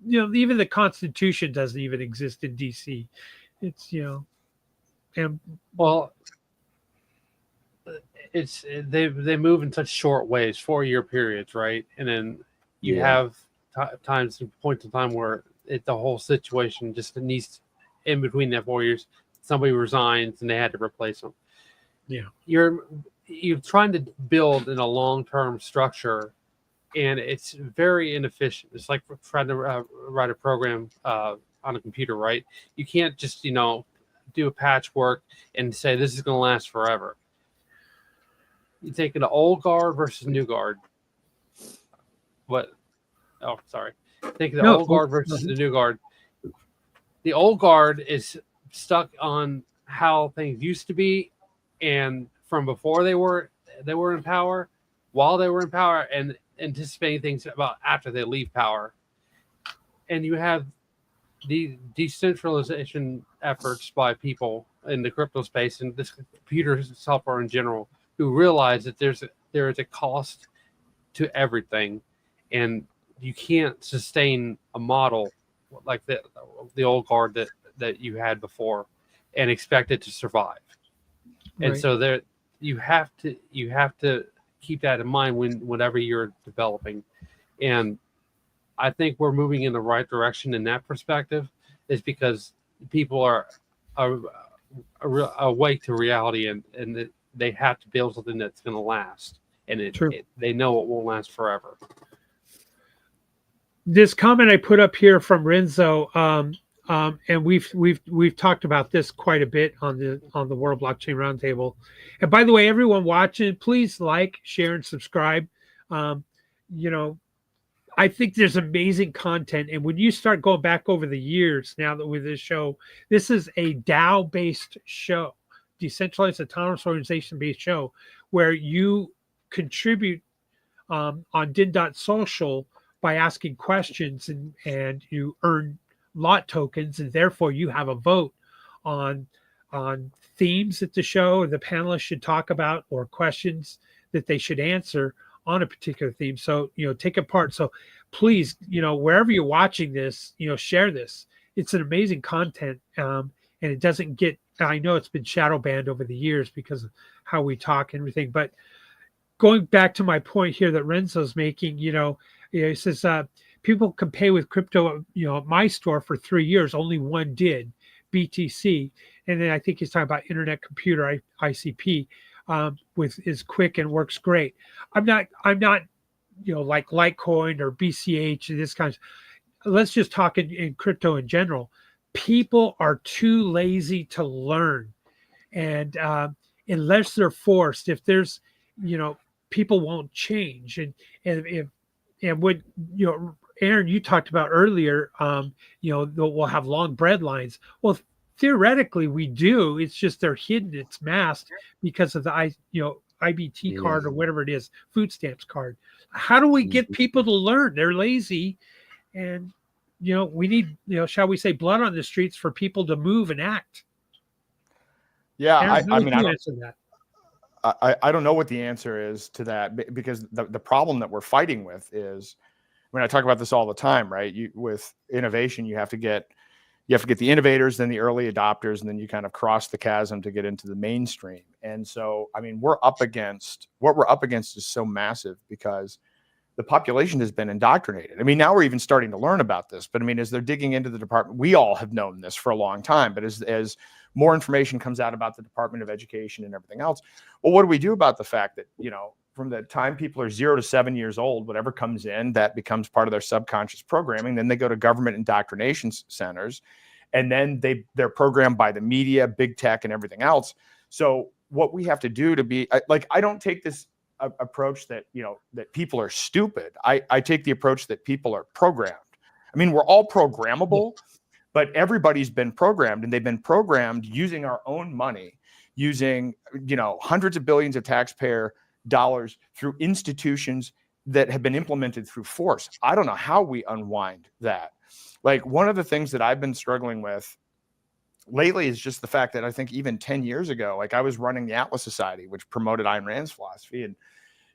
even the Constitution doesn't even exist in DC. It's and Well, it's they move in such short ways, 4-year periods, right? And then you Yeah. have times, points in time where the whole situation just needs, in between that 4 years, somebody resigns and they had to replace them. Yeah. You're trying to build in a long-term structure, and it's very inefficient. It's like trying to write a program on a computer, right? You can't just do a patchwork and say this is going to last forever. You take an old guard versus new guard. What? Oh, sorry. Take the old guard versus the new guard. The old guard is stuck on how things used to be, and from before they were in power, while they were in power, and anticipating things about after they leave power. And you have the decentralization efforts by people in the crypto space and this computer software in general, who realize that there is a cost to everything, and you can't sustain a model like the old guard that you had before and expect it to survive. And Right. so there you have to keep that in mind whenever you're developing. And I think we're moving in the right direction in that perspective, is because people are awake to reality, and that they have to build something that's going to last, and they know it won't last forever. This comment I put up here from Renzo, and we've talked about this quite a bit on the World Blockchain Roundtable. And by the way, everyone watching, please like, share, and subscribe. I think there's amazing content, and when you start going back over the years, now that with this show, this is a DAO-based show, decentralized autonomous organization-based show, where you contribute on din.social by asking questions, and you earn lot tokens, and therefore you have a vote on themes that the show or the panelists should talk about, or questions that they should answer on a particular theme. So take it part. So please, wherever you're watching this, share this. It's an amazing content, and it doesn't get. I know it's been shadow banned over the years because of how we talk and everything. But going back to my point here that Renzo's making, he says people can pay with crypto. At my store for 3 years, only one did, BTC, and then I think he's talking about Internet Computer ICP. Is quick and works great. I'm not like Litecoin or BCH and this kind of. Let's just talk in crypto in general. People are too lazy to learn, and unless they're forced, if there's people won't change. And what Aaron, you talked about earlier, we'll have long bread lines. Well, theoretically we do. It's just they're hidden, it's masked because of the IBT card or whatever it is, food stamps card. How do we get people to learn? They're lazy, and we need, shall we say, blood on the streets for people to move and act. Yeah, Aaron, I mean, answer that. I don't know what the answer is to that, because the problem that we're fighting with is, I talk about this all the time, right? With innovation, you have to get the innovators, then the early adopters, and then you kind of cross the chasm to get into the mainstream. And so, what we're up against is so massive, because the population has been indoctrinated. Now we're even starting to learn about this, but as they're digging into the department, we all have known this for a long time, but as more information comes out about the Department of Education and everything else, well, what do we do about the fact that, from the time people are 0 to 7 years old, whatever comes in, that becomes part of their subconscious programming. Then they go to government indoctrination centers, and then they're programmed by the media, big tech, and everything else. So what we have to do to be like, I don't take this approach that, you know, that people are stupid. I take the approach that people are programmed. I mean, we're all programmable, but everybody's been programmed, and they've been programmed using our own money, using, you know, hundreds of billions of taxpayer dollars through institutions that have been implemented through force. I don't know how we unwind that. Like, one of the things that I've been struggling with lately is just the fact that I think even 10 years ago, like, I was running the Atlas Society, which promoted Ayn Rand's philosophy. And,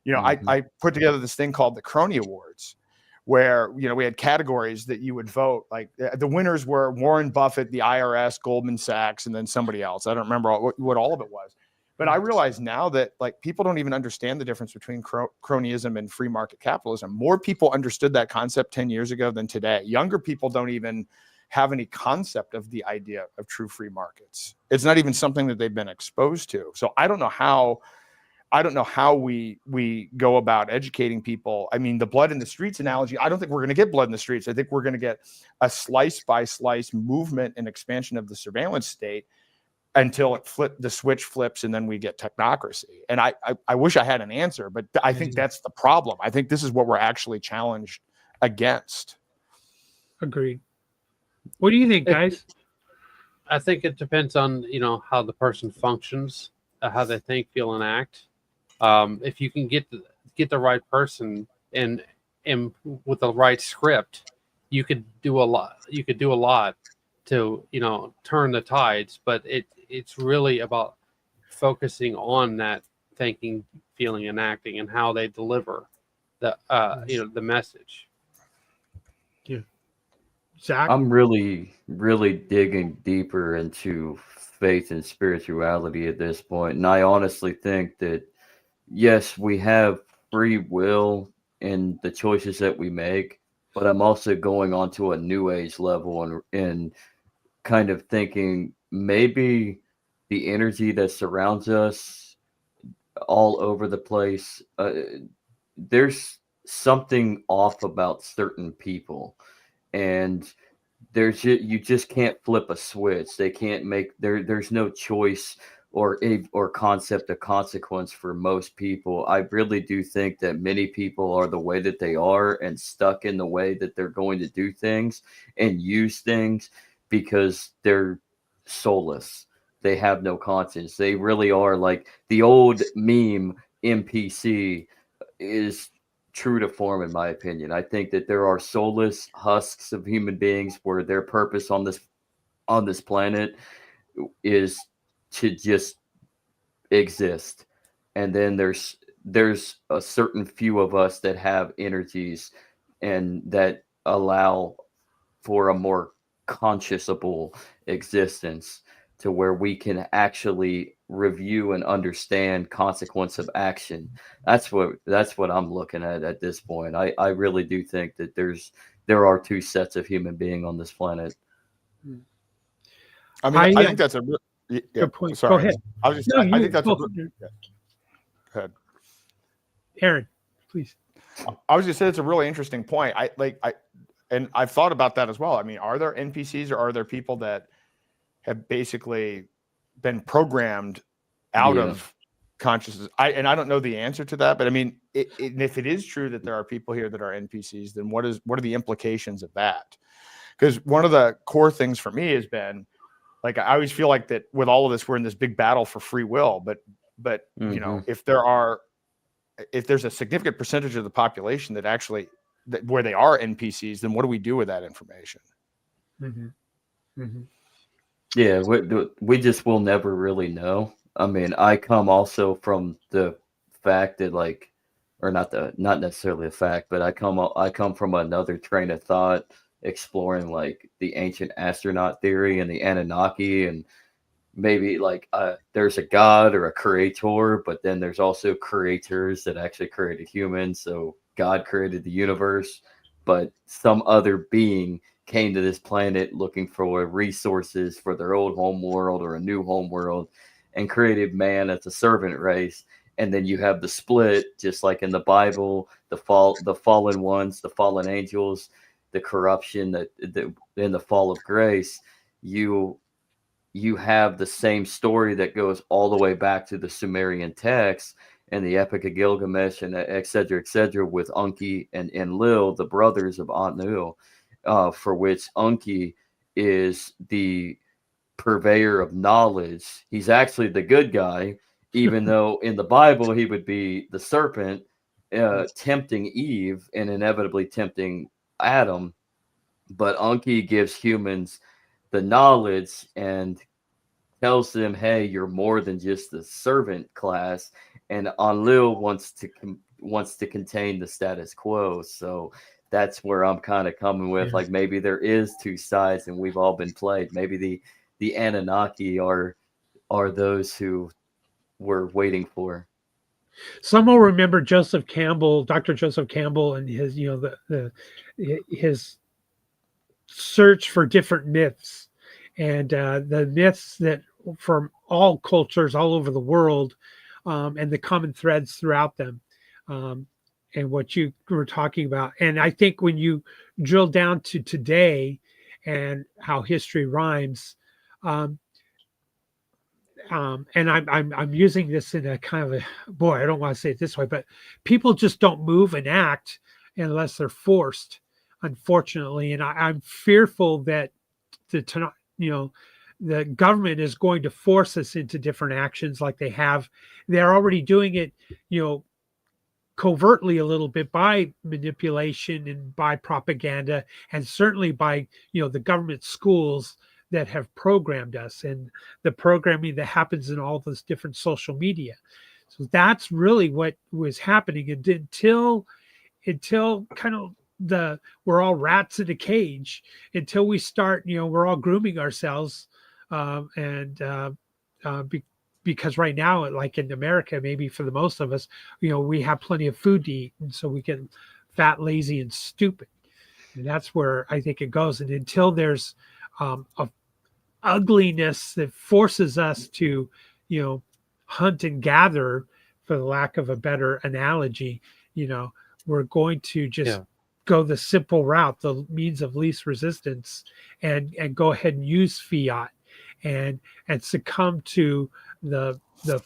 you know, I put together this thing called the Crony Awards, where, you know, we had categories that you would vote. Like, the winners were Warren Buffett, the IRS, Goldman Sachs, and then somebody else. I don't remember what all of it was. But I realize now that, like, people don't even understand the difference between cronyism and free market capitalism. More people understood that concept 10 years ago than today. Younger people don't even have any concept of the idea of true free markets. It's not even something that they've been exposed to. So I don't know how we go about educating people. I mean, the blood in the streets analogy, I don't think we're going to get blood in the streets. I think we're going to get a slice by slice movement and expansion of the surveillance state until the switch flips, and then we get technocracy. And I wish I had an answer, but I think that's the problem. I think this is what we're actually challenged against. Agreed. What do you think, guys? I think it depends on, you know, how the person functions, how they think, feel, and act. If you can get the right person and with the right script, you could do a lot. You could do a lot to, you know, turn the tides. But it's really about focusing on that thinking, feeling, and acting, and how they deliver the you know, the message. Yeah. Zach? I'm really, really digging deeper into faith and spirituality at this point. And I honestly think that, yes, we have free will in the choices that we make, but I'm also going on to a new age level and kind of thinking maybe the energy that surrounds us all over the place, there's something off about certain people. And you just can't flip a switch. They can't make there's no choice or concept of consequence for most people. I really do think that many people are the way that they are and stuck in the way that they're going to do things and use things because they're soulless. They have no conscience. They really are like the old meme NPC is true to form, in my opinion. I think that there are soulless husks of human beings where their purpose on this planet is to just exist, and then there's a certain few of us that have energies and that allow for a more consciousable existence, to where we can actually review and understand consequence of action. That's what I'm looking at this point. I really do think that there are two sets of human being on this planet. I mean, I think that's a good point. Sorry. Go ahead. I think that's go ahead. Aaron, please. I was just saying it's a really interesting point. And I've thought about that as well. I mean, are there NPCs or are there people that have basically been programmed out of consciousness? I don't know the answer to that, but I mean, if it is true that there are people here that are NPCs, then what are the implications of that? Because one of the core things for me has been, like, I always feel like that with all of this, we're in this big battle for free will, but you know, if there's a significant percentage of the population that actually where they are NPCs, then what do we do with that information? Yeah, we just will never really know. I mean, I come also from the fact that, like, or not necessarily a fact, but I come from another train of thought, exploring like the ancient astronaut theory and the Anunnaki, and maybe like there's a god or a creator, but then there's also creators that actually created humans. So God created the universe, but some other being came to this planet looking for resources for their old home world or a new home world and created man as a servant race. And then you have the split, just like in the Bible, the fallen ones, the fallen angels, the corruption that in the fall of grace. you have the same story that goes all the way back to the Sumerian text and the Epic of Gilgamesh and et cetera, with Enki and Enlil, the brothers of Enlil, for which Enki is the purveyor of knowledge. He's actually the good guy, even though in the Bible he would be the serpent, tempting Eve and inevitably tempting Adam. But Enki gives humans the knowledge and tells them, hey, you're more than just the servant class. And Enlil wants to contain the status quo. So that's where I'm kind of coming with, like, maybe there is two sides and we've all been played. Maybe the Anunnaki are those who we're waiting for. Some will remember Joseph Campbell, Dr. Joseph Campbell, and his, his search for different myths, and the myths that from all cultures all over the world, and the common threads throughout them, and what you were talking about. And I think when you drill down to today and how history rhymes, and I'm using this in a kind of I don't want to say it this way, but people just don't move and act unless they're forced, unfortunately. And I'm fearful that the government is going to force us into different actions like they have. They're already doing it, covertly a little bit by manipulation and by propaganda, and certainly by, the government schools that have programmed us and the programming that happens in all this different social media. So that's really what was happening. And until kind of we're all rats in a cage, until we start, we're all grooming ourselves, because right now, like in America, maybe for the most of us, we have plenty of food to eat, and so we get fat, lazy, and stupid. And that's where I think it goes. And until there's a ugliness that forces us to, hunt and gather, for the lack of a better analogy, we're going to just go the simple route, the means of least resistance, and go ahead and use fiat and succumb to the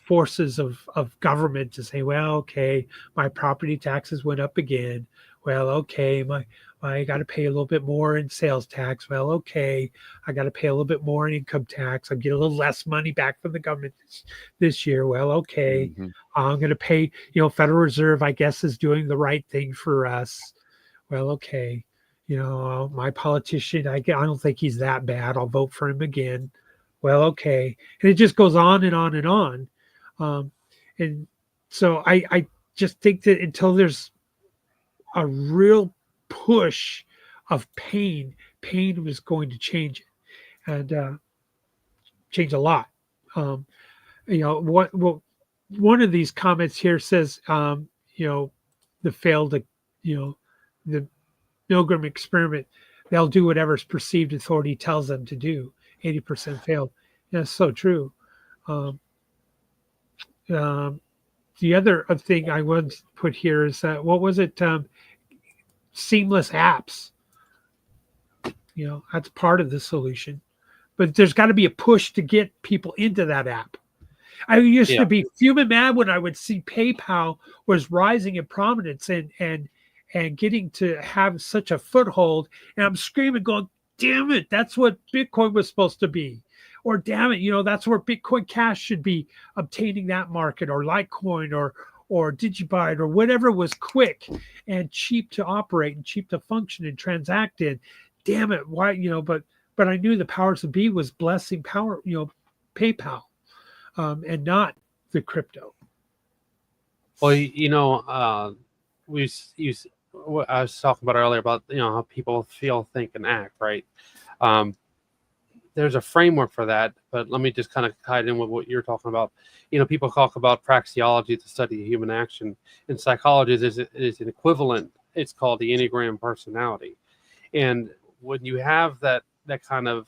forces of government to say, well, okay, my property taxes went up again. Well, okay, I got to pay a little bit more in sales tax. Well, okay, I got to pay a little bit more in income tax. I get a little less money back from the government this year. Well, okay, I'm going to pay, Federal Reserve, I guess, is doing the right thing for us. Well, okay, my politician, I don't think he's that bad. I'll vote for him again. Well, okay. And it just goes on and on and on. And so I just think that until there's a real push of pain was going to change it, and change a lot. What one of these comments here says, the failed, the Milgram experiment, they'll do whatever's perceived authority tells them to do. 80% failed. That's so true. The other thing I want to put here is that, what was it? Seamless apps. That's part of the solution. But there's got to be a push to get people into that app. I used to be fuming mad when I would see PayPal was rising in prominence and getting to have such a foothold. And I'm screaming, going, damn it, that's what Bitcoin was supposed to be. Or damn it, that's where Bitcoin Cash should be obtaining that market, or Litecoin or Digibyte, or whatever was quick and cheap to operate and cheap to function and transact in. Damn it, why, but I knew the powers that be was blessing PayPal, and not the crypto. Well, I was talking about earlier about how people feel, think, and act, right? There's a framework for that, but let me just kind of tie it in with what you're talking about. People talk about praxeology, the study of human action. In psychology, is an equivalent. It's called the Enneagram personality. And when you have that kind of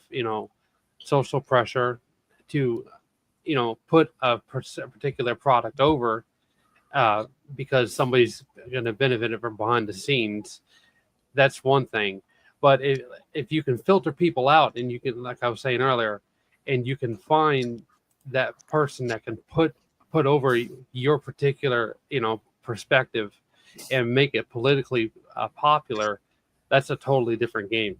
social pressure to put a particular product over, because somebody's going to benefit from behind the scenes, that's one thing. But if you can filter people out, and you can, like I was saying earlier, and you can find that person that can put over your particular, perspective and make it politically popular, that's a totally different game.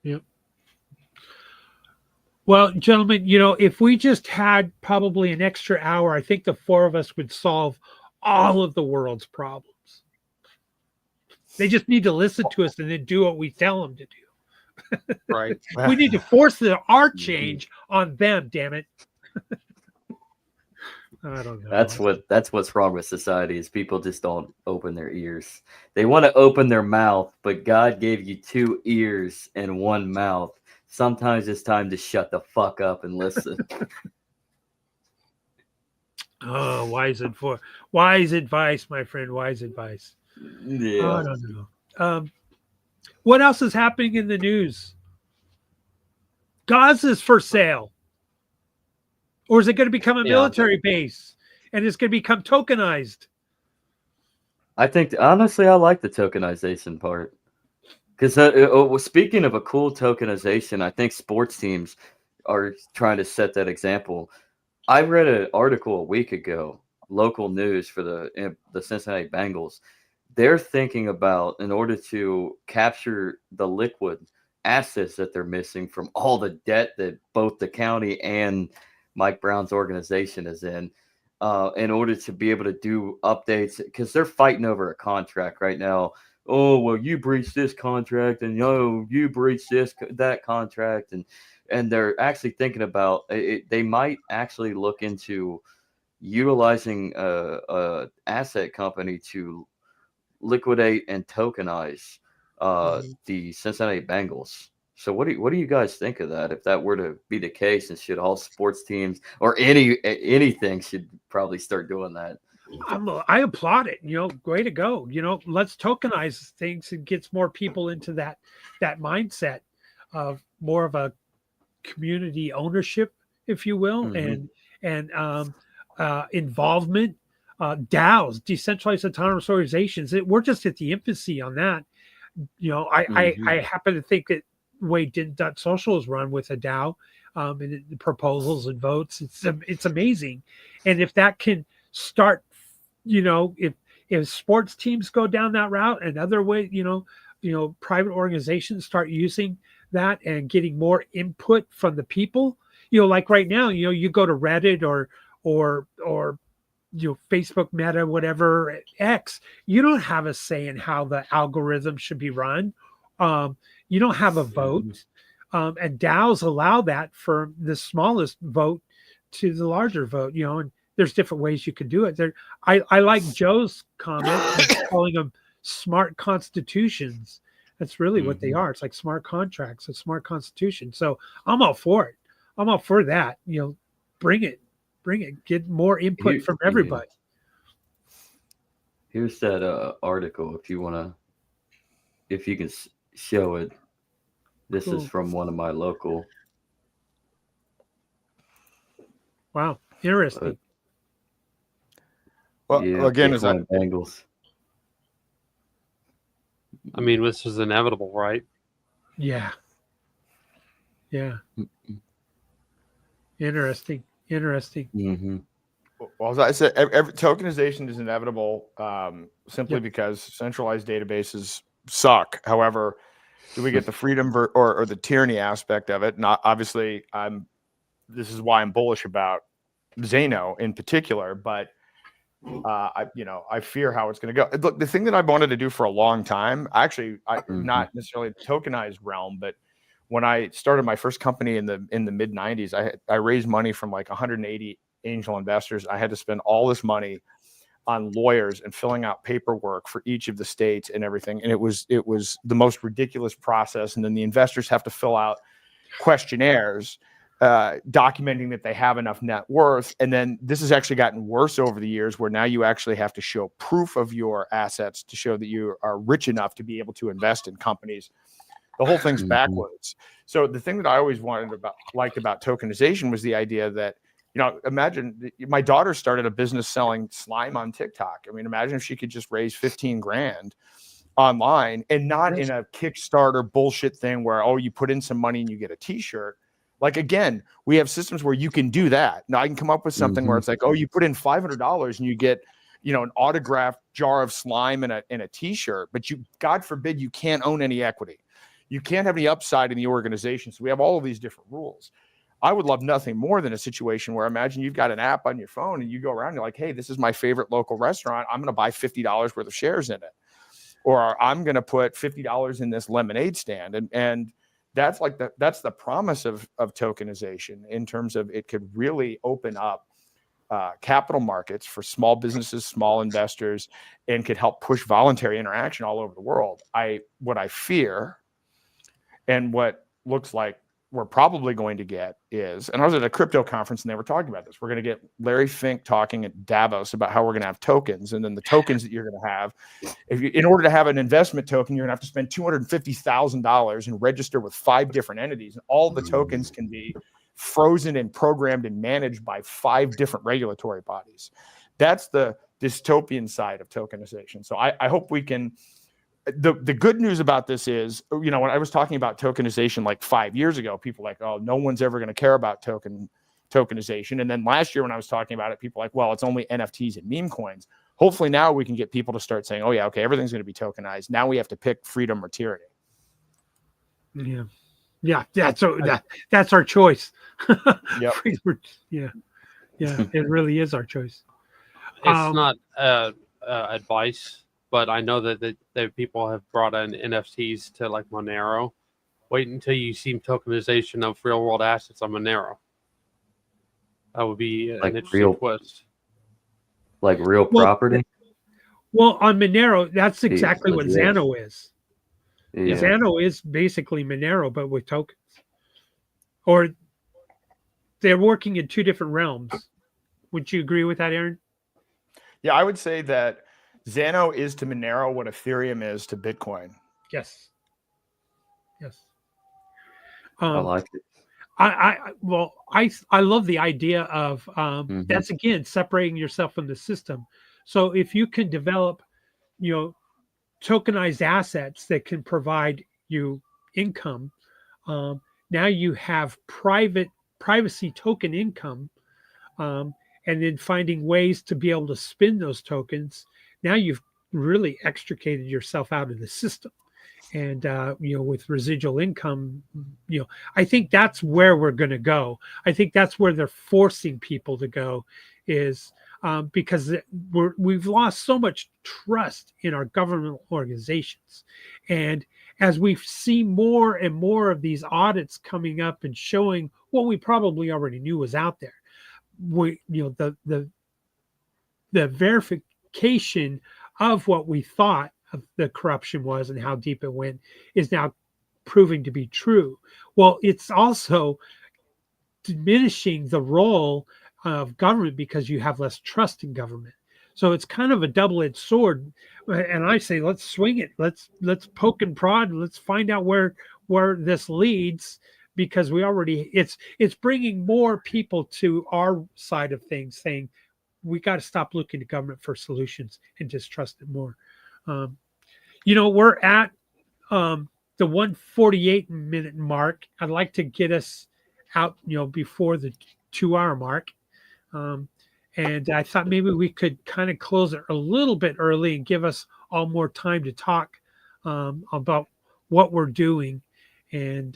Yeah. Well, gentlemen, if we just had probably an extra hour, I think the four of us would solve all of the world's problems. They just need to listen to us and then do what we tell them to do. Right. We need to force our change on them, damn it. I don't know. That's what's wrong with society is people just don't open their ears. They want to open their mouth, but God gave you 2 ears and 1 mouth. Sometimes it's time to shut the fuck up and listen. Oh, wise advice, my friend. Wise advice. Yeah. I don't know. What else is happening in the news? Gaza's for sale. Or is it going to become a military base and it's going to become tokenized? I think, honestly, I like the tokenization part. Because speaking of a cool tokenization, I think sports teams are trying to set that example. I read an article a week ago, local news for the Cincinnati Bengals. They're thinking about, in order to capture the liquid assets that they're missing from all the debt that both the county and Mike Brown's organization is in order to be able to do updates, because they're fighting over a contract right now. Oh, well, you breached this contract, and you breached that contract, and they're actually thinking about it. They might actually look into utilizing a asset company to liquidate and tokenize the Cincinnati Bengals. So what do you guys think of that? If that were to be the case, and should all sports teams or anything should probably start doing that? I applaud it. Way to go. Let's tokenize things and gets more people into that mindset of more of a community ownership, if you will, and involvement. DAOs, decentralized autonomous organizations. We're just at the infancy on that. I happen to think that way Social is run with a DAO, and the proposals and votes. It's amazing, and if that can start, if sports teams go down that route and other way, private organizations start using that and getting more input from the people, like right now, you go to Reddit or Facebook, Meta, whatever, X, you don't have a say in how the algorithm should be run. You don't have a vote. And DAOs allow that for the smallest vote to the larger vote, and there's different ways you could do it. I like Joe's comment calling them smart constitutions. That's really what they are. It's like smart contracts, a smart constitution. So I'm all for it. I'm all for that. Bring it, get more input from everybody. Here's that article if you can show it. This is from one of my local. Wow, interesting. Again, is that Bengals? I mean, this was inevitable, right? Yeah. Interesting. Mm-hmm. Well, as I said, every tokenization is inevitable, simply because centralized databases suck. However, do we get the freedom or the tyranny aspect of it? Not obviously. This is why I'm bullish about Zano in particular, but I fear how it's going to go. Look, the thing that I've wanted to do for a long time, actually, not necessarily the tokenized realm, but when I started my first company in the mid 90s, I raised money from like 180 angel investors. I had to spend all this money on lawyers and filling out paperwork for each of the states and everything. And it was the most ridiculous process. And then the investors have to fill out questionnaires documenting that they have enough net worth. And then this has actually gotten worse over the years, where now you actually have to show proof of your assets to show that you are rich enough to be able to invest in companies. The whole thing's backwards. So the thing that I always liked about tokenization was the idea that, imagine my daughter started a business selling slime on TikTok. I mean, imagine if she could just raise 15 grand online, and not in a Kickstarter bullshit thing where, oh, you put in some money and you get a t-shirt. Like, again, we have systems where you can do that. Now I can come up with something where it's like, oh, you put in $500 and you get, an autographed jar of slime and a t-shirt, but you, God forbid, you can't own any equity. You can't have any upside in the organization. So we have all of these different rules. I would love nothing more than a situation where, imagine you've got an app on your phone and you go around and you're like, hey, this is my favorite local restaurant. I'm going to buy $50 worth of shares in it. Or I'm going to put $50 in this lemonade stand. And that's like that's the promise of tokenization, in terms of it could really open up capital markets for small businesses, small investors, and could help push voluntary interaction all over the world. What I fear, and what looks like we're probably going to get is, and I was at a crypto conference and they were talking about this, we're going to get Larry Fink talking at Davos about how we're going to have tokens, and then the tokens that you're going to have, in order to have an investment token, you're going to have to spend $250,000 and register with 5 different entities, and all the tokens can be frozen and programmed and managed by 5 different regulatory bodies. That's the dystopian side of tokenization. So I hope we can. The good news about this is, when I was talking about tokenization like 5 years ago, people were like, oh, no one's ever going to care about tokenization. And then last year when I was talking about it, people were like, well, it's only NFTs and meme coins. Hopefully now we can get people to start saying, oh yeah, okay, everything's going to be tokenized. Now we have to pick freedom or tyranny. Yeah. That's our choice. Yep. Yeah. It really is our choice. It's not advice, but I know that people have brought in NFTs to like Monero. Wait until you see tokenization of real world assets on Monero. That would be an interesting twist. Like real property? Well, on Monero, that's exactly what Xano is. Yeah. Xano is basically Monero, but with tokens. Or they're working in 2 different realms. Would you agree with that, Aaron? Yeah, I would say that Xano is to Monero what Ethereum is to Bitcoin. Yes. I like it. I love the idea of that's, again, separating yourself from the system. So if you can develop, tokenized assets that can provide you income, now you have privacy token income, and then finding ways to be able to spin those tokens. Now you've really extricated yourself out of the system. And, with residual income, I think that's where we're going to go. I think that's where they're forcing people to go, is because we've lost so much trust in our government organizations. And as we see more and more of these audits coming up and showing what we probably already knew was out there, the verification of what we thought of the corruption was and how deep it went is now proving to be true. Well, it's also diminishing the role of government because you have less trust in government. So it's kind of a double-edged sword. And I say, let's swing it. Let's poke and prod. Let's find out where this leads, because it's bringing more people to our side of things, saying we got to stop looking to government for solutions and just trust it more. We're at the 148-minute mark. I'd like to get us out, before the 2-hour mark. And I thought maybe we could kind of close it a little bit early and give us all more time to talk about what we're doing. And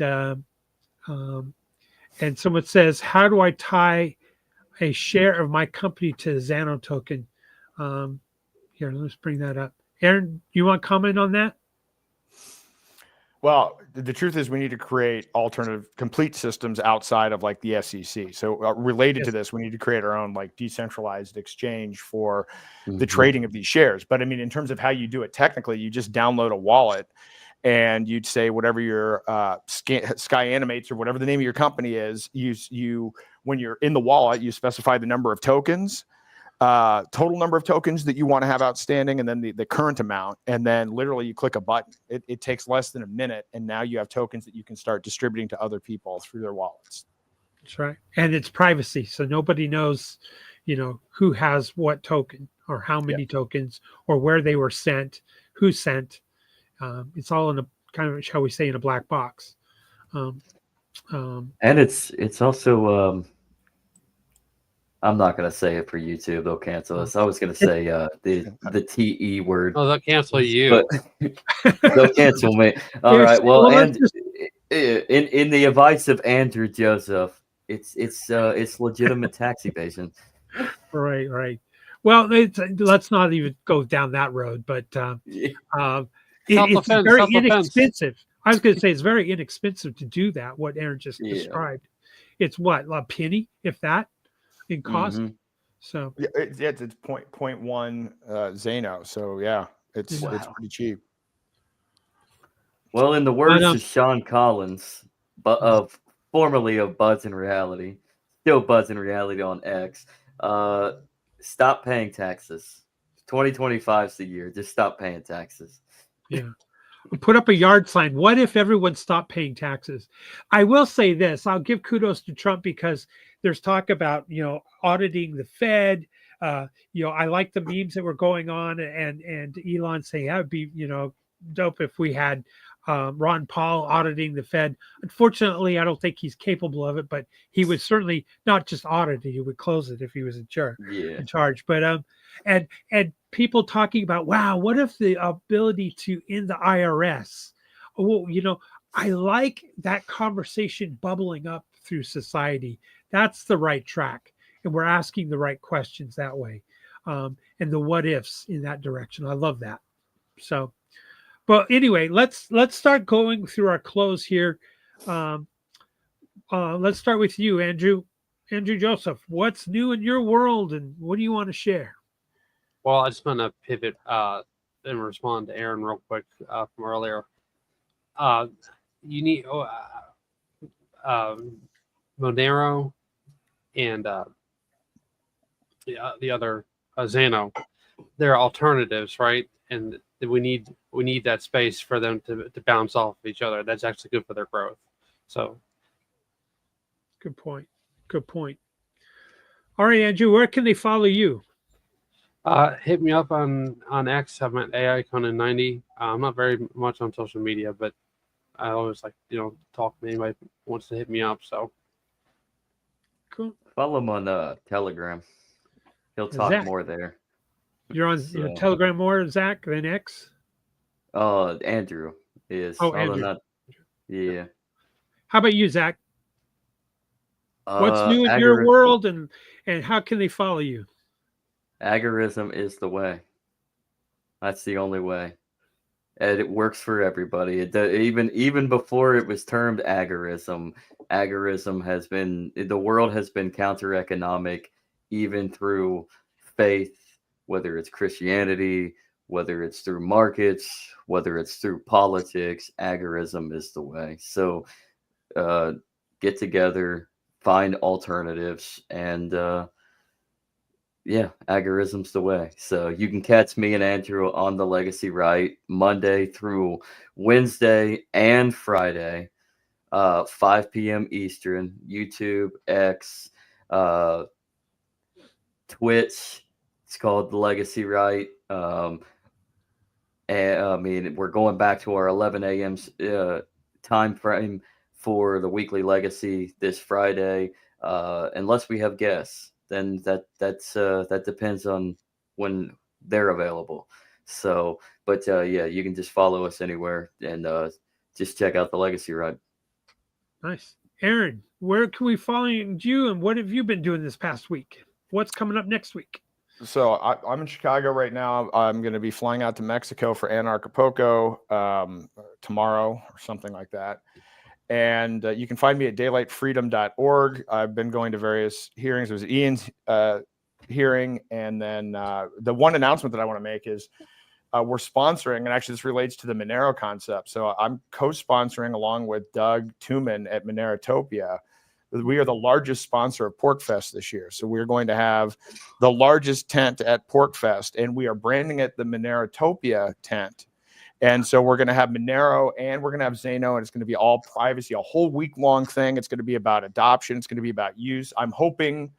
someone says, how do I tie a share of my company to the Xano token? Here, let's bring that up. Aaron, you want to comment on that? Well, the truth is we need to create alternative complete systems outside of like the SEC. So related to this, we need to create our own like decentralized exchange for the trading of these shares. But I mean, in terms of how you do it technically, you just download a wallet and you'd say whatever your Sky Animates or whatever the name of your company is, you when you're in the wallet, you specify the number of tokens, total number of tokens that you want to have outstanding, and then the current amount. And then literally you click a button. It takes less than a minute. And now you have tokens that you can start distributing to other people through their wallets. That's right. And it's privacy. So nobody knows, who has what token or how many tokens or where they were sent, who sent. It's all in a kind of, shall we say, in a black box. Um, And it's also I'm not gonna say it for YouTube. They'll cancel us. I was gonna say the TE word, Oh, they'll cancel you. but they'll cancel me. All It's- right. Well, well, let's and just- in the advice of Andrew Joseph, it's legitimate tax evasion. right. Well, let's not even go down that road, but it's Self-defense, very self-defense. inexpensive. I was going to say it's very inexpensive to do that. What Aaron just Yeah. described, it's what, a penny, if that, in cost. Mhm. So Yeah, it's 0.1 Zano. So yeah, it's pretty cheap. Well, in the words know. of Sean Collins, but formerly of Buzz in Reality, still Buzz in Reality on X, stop paying taxes. 2025 is the year. Just stop paying taxes. yeah, put up a yard sign. What if everyone stopped paying taxes? I will say this: I'll give kudos to Trump because there's talk about auditing the Fed. I like the memes that were going on, and Elon saying that would be dope if we had Ron Paul auditing the Fed. Unfortunately, I don't think he's capable of it, but he would certainly not just audit it; he would close it if he was in charge. But and people talking about, wow, what if the ability to end the IRS? Well, I like that conversation bubbling up through society. That's the right track, and we're asking the right questions that way, and the what ifs in that direction. I love that. So. But anyway, let's start going through our close here. Let's start with you, Andrew Joseph. What's new in your world, and what do you want to share? Well, I just want to pivot and respond to Aaron real quick from earlier. You need Monero and the other Zano. They're alternatives, right? And we need that space for them to bounce off of each other. That's actually good for their growth. So, good point. All right, Andrew, where can they follow you? Hit me up on X. I'm at AI Conan 90. I'm not very much on social media, but I always like talk to anybody who wants to hit me up. So cool. Follow him on Telegram. He'll talk Zach. more there. You're on Telegram more, Zach, than X? Andrew is. Oh, Andrew. Yeah. How about you, Zach? What's new in your world, and how can they follow you? Agorism is the way. That's the only way. And it works for everybody. Even before it was termed agorism has been, the world has been counter-economic, even through faith, whether it's Christianity, whether it's through markets, whether it's through politics. Agorism is the way. So get together, find alternatives, and agorism's the way. So you can catch me and Andrew on the Legacy Right Monday through Wednesday and Friday, 5 p.m. Eastern, YouTube, X, Twitch. It's called the Legacy Right. And I mean, we're going back to our 11 a.m. Time frame for the weekly Legacy this Friday, unless we have guests. Then that depends on when they're available. So, but you can just follow us anywhere and just check out the Legacy Ride. Nice. Aaron, where can we follow you, and what have you been doing this past week? What's coming up next week? So I'm in Chicago right now. I'm going to be flying out to Mexico for Anarchapulco tomorrow or something like that. And you can find me at daylightfreedom.org. I've been going to various hearings. There was Ian's hearing. And then the one announcement that I want to make is we're sponsoring, and actually this relates to the Monero concept. So I'm co-sponsoring along with Doug Tuman at Monerotopia. We are the largest sponsor of PorkFest this year. So we're going to have the largest tent at PorkFest, and we are branding it the Monerotopia tent. And so we're going to have Monero and we're going to have Zano, and it's going to be all privacy, a whole week-long thing. It's going to be about adoption. It's going to be about use. I'm hoping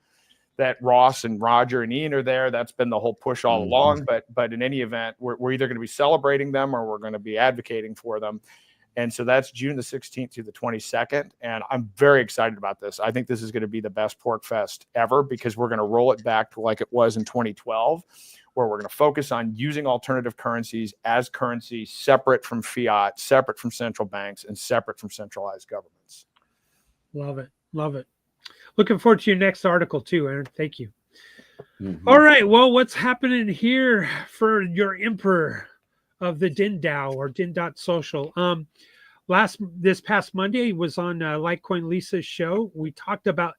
that Ross and Roger and Ian are there. That's been the whole push all along. But in any event, we're either going to be celebrating them or we're going to be advocating for them. And so that's June the 16th through the 22nd. And I'm very excited about this. I think this is going to be the best Pork Fest ever because we're going to roll it back to like it was in 2012, where we're going to focus on using alternative currencies as currency separate from fiat, separate from central banks, and separate from centralized governments. Love it. Love it. Looking forward to your next article too, Aaron. Thank you. All right. Well, what's happening here for your emperor of the DinDAO or Din.social? This past Monday was on Litecoin Lisa's show. We talked about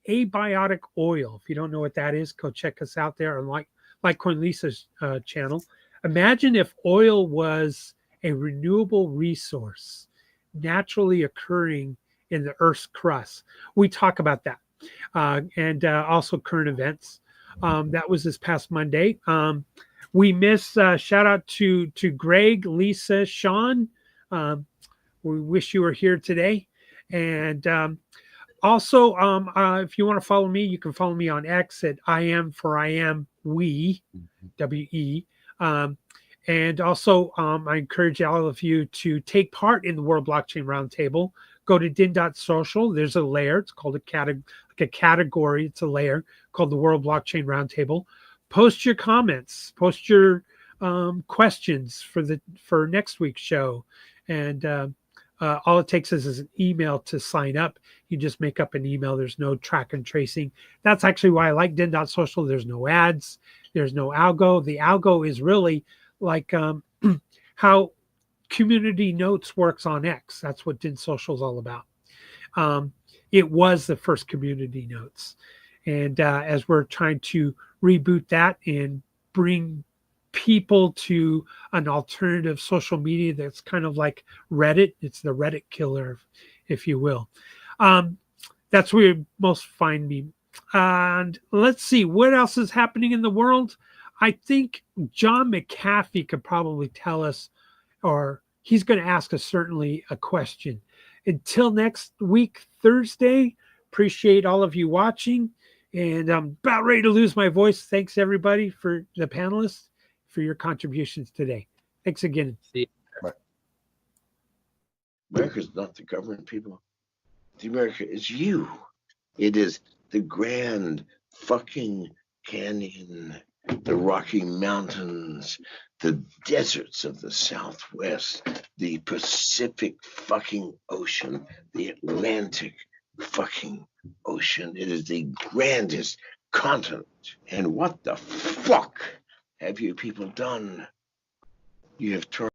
abiotic oil. If you don't know what that is, go check us out there on Litecoin Lisa's channel. Imagine if oil was a renewable resource naturally occurring in the Earth's crust. We talk about that and also current events. That was this past Monday. We miss shout out to Greg, Lisa, Sean. We wish you were here today. And also, if you want to follow me, you can follow me on X at we, W-E. And also, I encourage all of you to take part in the World Blockchain Roundtable. Go to din.social. There's a layer. It's called a category. It's a layer called the World Blockchain Roundtable. Post your comments. Post your questions for next week's show. And all it takes is an email to sign up. You just make up an email. There's no track and tracing. That's actually why I like din.social. There's no ads. There's no algo. The algo is really like how community notes works on X. That's what din.social is all about. It was the first community notes. And as we're trying to reboot that and bring people to an alternative social media that's kind of like Reddit, it's the Reddit killer, if you will. That's where you most find me. And let's see what else is happening in the world. I think John McAfee could probably tell us, or he's going to ask us certainly a question. Until next week, Thursday, appreciate all of you watching. And I'm about ready to lose my voice. Thanks, everybody, for the panelists, for your contributions today. Thanks again. See you. America's not the government, people. The America is you. It is the Grand fucking Canyon, the Rocky Mountains, the deserts of the Southwest, the Pacific fucking Ocean, the Atlantic fucking Ocean. It is the grandest continent. And what the fuck have you people done? You have turned